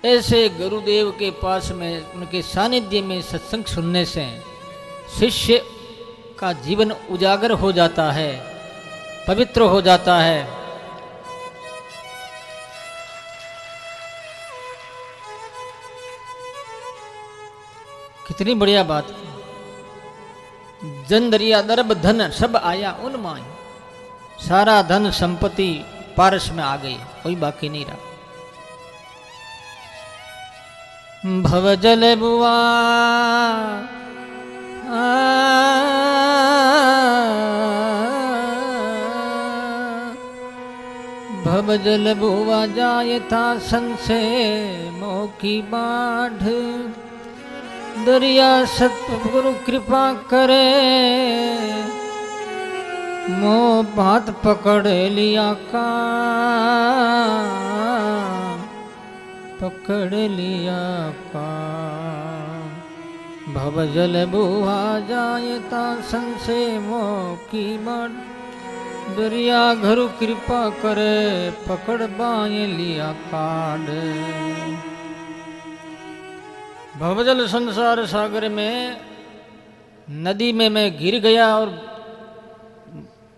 ऐसे गुरुदेव के पास में, उनके सानिध्य में सत्संग सुनने से शिष्य का जीवन उजागर हो जाता है, पवित्र हो जाता है। कितनी बढ़िया बात। जन दरिया दरब धन सब आया उन माई। सारा धन संपत्ति पारस में आ गई, कोई बाकी नहीं रहा। भवजल बुआ भवजल बुआ जाए था सन से मोह की बाढ़। दरिया सतगुरु कृपा करे, मोह हाथ पकड़ लिया का, पकड़ लिया का। भवजल बुहा जाए ता संसे मोह की बाढ़। दरिया घरु कृपा करे, पकड़ बाए लिया काड। भवजल संसार सागर में, नदी में मैं गिर गया और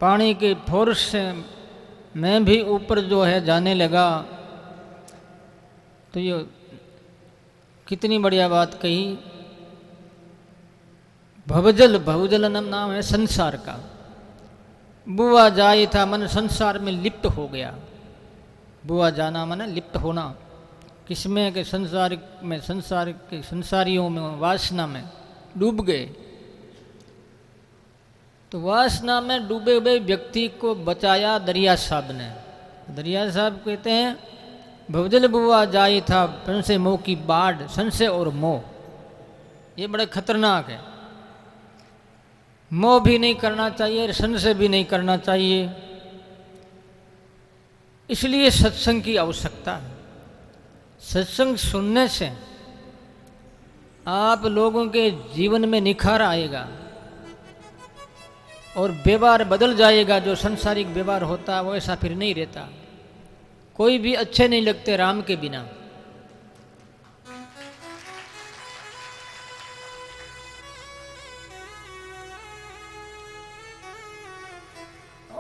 पानी के फोर्स से मैं भी ऊपर जो है जाने लगा। तो ये कितनी बढ़िया बात कही। भवजल, भवजल नाम है संसार का। बुआ जाए था मन संसार में लिप्त हो गया। बुआ जाना मन लिप्त होना, किसमें के संसार में, संसार के संसारियों में, वासना में डूब गए। तो वासना में डूबे हुए व्यक्ति को बचाया दरिया साहब ने। दरिया साहब कहते हैं भवजल बुआ जाए था संशय मोह की बाढ़। संशय और मोह ये बड़े खतरनाक है। मोह भी नहीं करना चाहिए, संशय भी नहीं करना चाहिए। इसलिए सत्संग की आवश्यकता है। सत्संग सुनने से आप लोगों के जीवन में निखार आएगा और व्यवहार बदल जाएगा। जो संसारिक व्यवहार होता है वो ऐसा फिर नहीं रहता। कोई भी अच्छे नहीं लगते राम के बिना।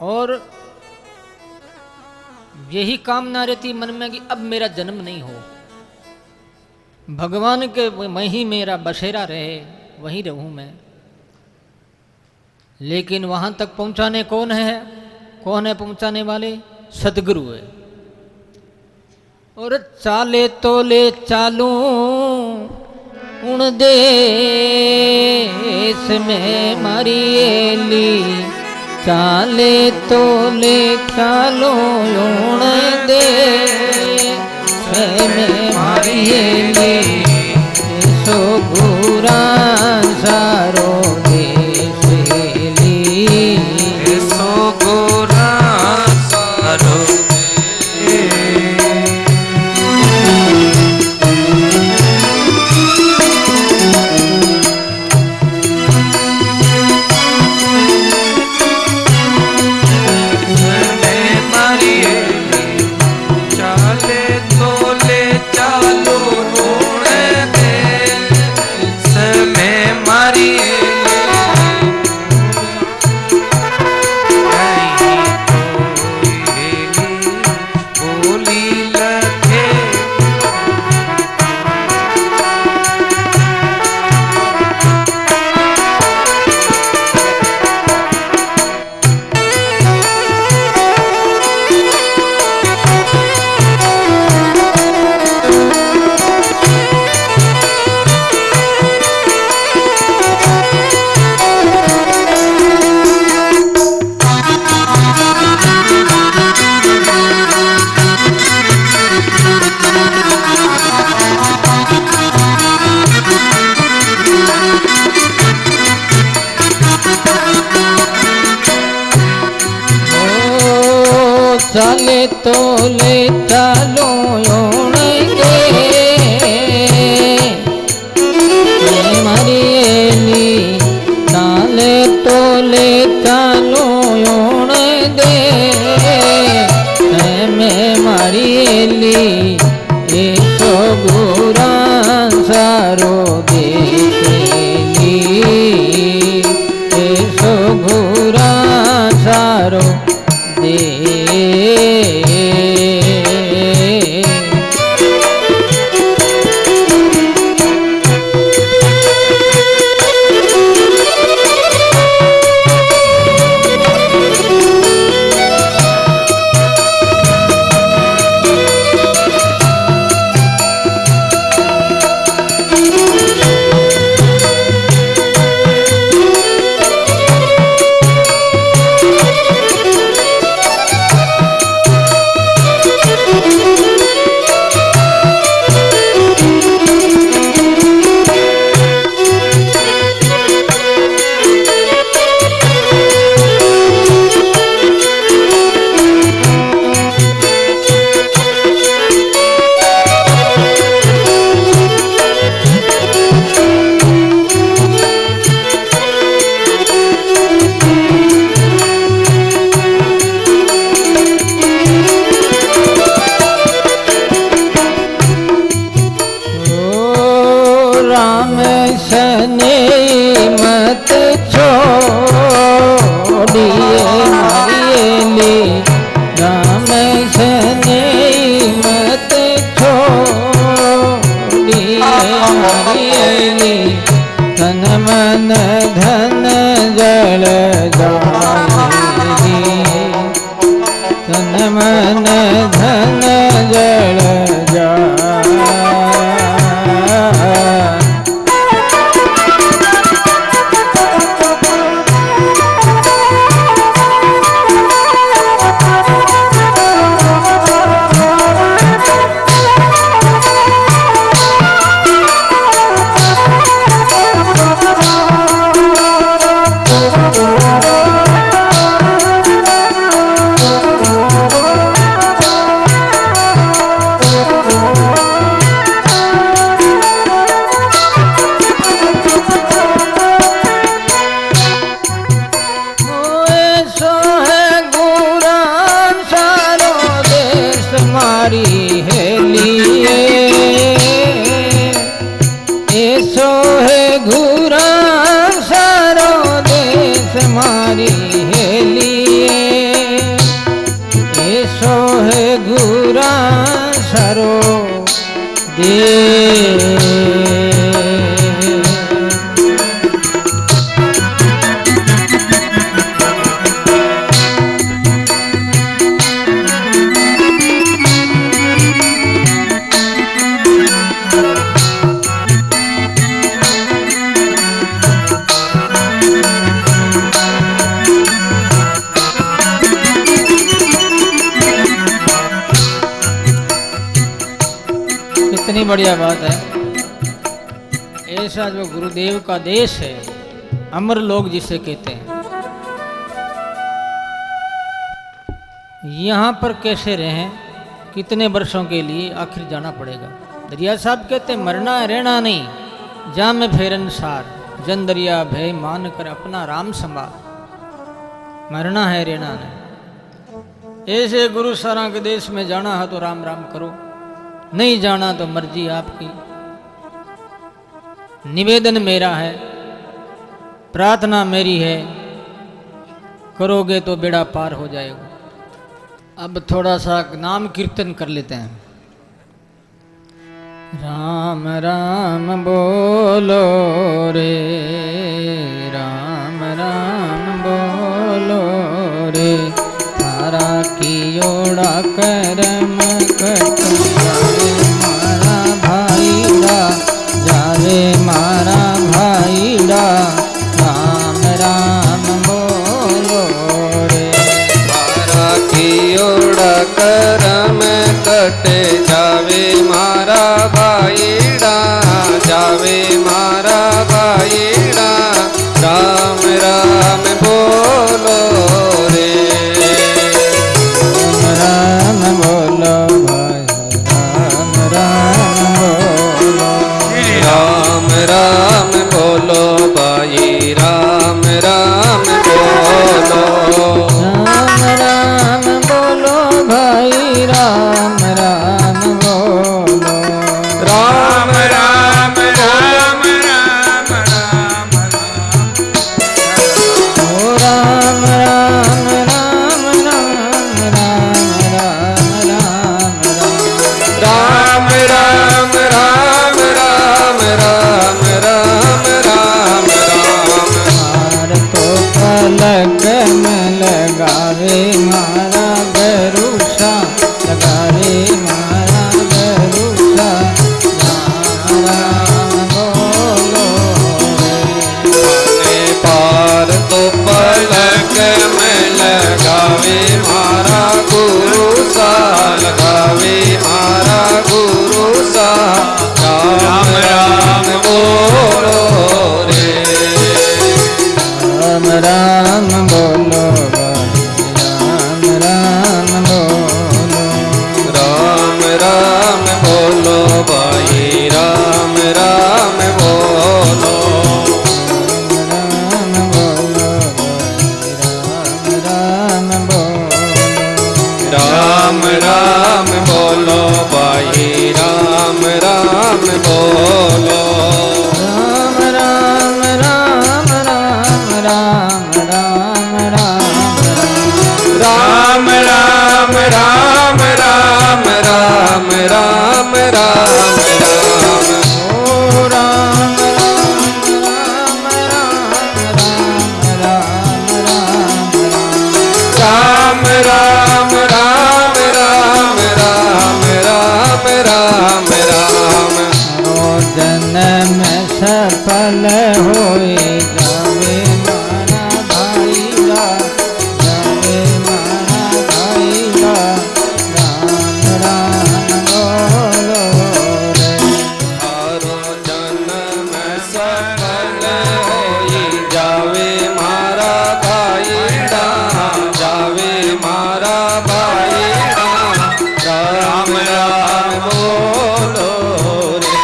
और यही कामना रहती मन में कि अब मेरा जन्म नहीं हो, भगवान के मैं ही मेरा बसेरा रहे, वहीं रहूं मैं। लेकिन वहां तक पहुंचाने कौन है? कौन है पहुंचाने वाले? सतगुरु है। और चाले तो ले चालू उन देश में मारी एली। चाले तो ले चालो उन देश में मारी एली। सो गुरा सारो देश एली। सो गोरा सारो से घूरा सारो देखेली, ऐसो घूरा सारो दे। तन मन धन जल जाए, तन मन धन जल जाए। मारी है लिए, ऐसो है घूरा सरो दे। कितनी बढ़िया बात है। ऐसा जो गुरुदेव का देश है, अमर लोग जिसे कहते हैं, यहाँ पर कैसे रहें, कितने वर्षों के लिए आखिर जाना पड़ेगा। दरिया साहब कहते हैं मरना है रहना नहीं, जा में फेरन सार, जन दरिया भय मान कर अपना राम संभाल। मरना है रहना नहीं। ऐसे गुरु सरा के देश में जाना है तो राम राम करो, नहीं जाना तो मर्जी आपकी। निवेदन मेरा है, प्रार्थना मेरी है, करोगे तो बेड़ा पार हो जाएगा। अब थोड़ा सा नाम कीर्तन कर लेते हैं। राम राम बोलो रे, राम राम बोलो रे, तारा की ओड़ा करम कट जावे मारा भाईड़ा, जावे मारा भाईड़ा, राम राम बोलो रे। मारा की ओड़ा करम कटे जावे मारा भाईड़ा, जावे मारा भाईड़ा, राम राम बोलो रे। राम बोलो बोलो राम राम राम राम राम राम राम राम राम राम राम राम राम राम राम ओ राम राम राम राम राम राम राम राम राम राम राम राम और जन्म सफल होए जावे मारा भाईला जावे मारा भाईला राम राम बोलो रे तारो जन्म सफल होई जावे मारा भाईड़ा जावे मारा भाईड़ा राम राम बोलो रे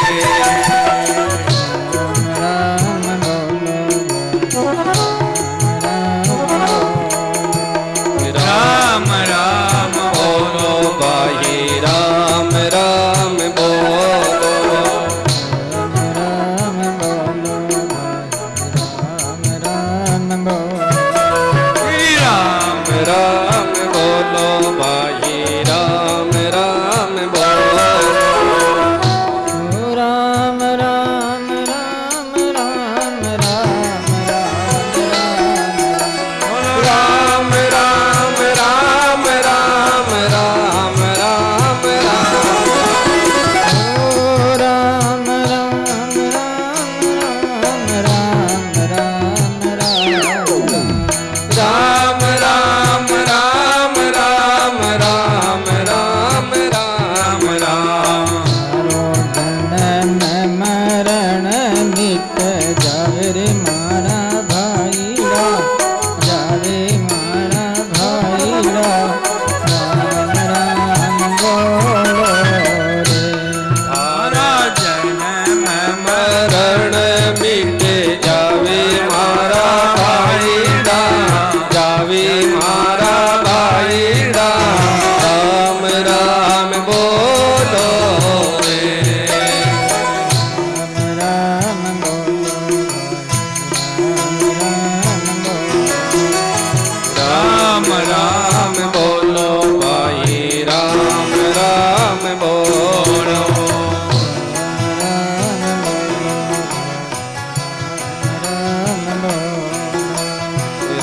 राम बोलो राम राम बोलो भाई राम राम बोलो राम बोलो राम राम बोलो राम राम बोलो भाई राम राम बोलो राम राम राम राम राम राम राम राम राम राम राम राम ओ राम राम राम राम राम राम राम राम राम राम राम राम राम रो जन्म मरण मिट जावे रे मारा भाईला जावे मारा भाईला राम राम बोलो रे तारा जन्म मरण मिट जावे मारा भाईड़ा जावे मारा भाईड़ा राम राम बोलो रे राम बोलो राम राम बोलो भाई राम राम बोलो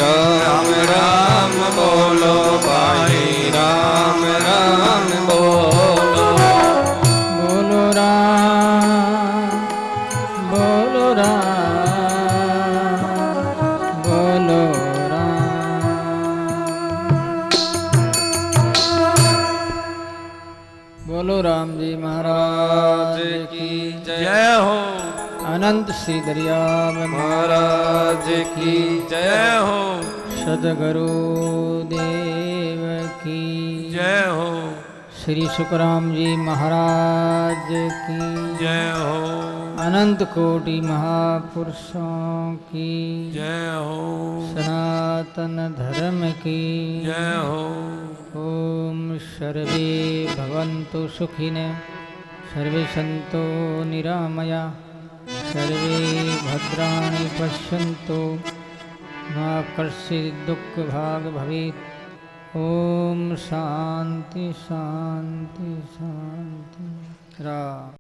राम राम बोलो भाई राम राम बोलो बोलो राम बोलो राम बोलो राम बोलो राम जी महाराज की जय हो अनंत श्री दरिया में महाराज की जय हो सदगुरु देव की जय हो श्री सुखराम जी महाराज की जय हो अनंत कोटि महापुरुषों की जय हो सनातन धर्म की जय हो ओम सर्वे भवन्तु सुखिनः सर्वे सन्तु निरामया सर्वे भद्राणि पश्यन्तु मा कश्चित् दुःखभाग् भवेत् ओम शांति शांति शांति राम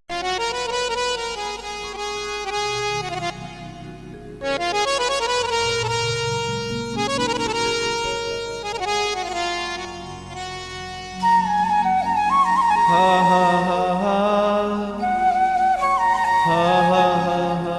हा हा हा हा हा हा हा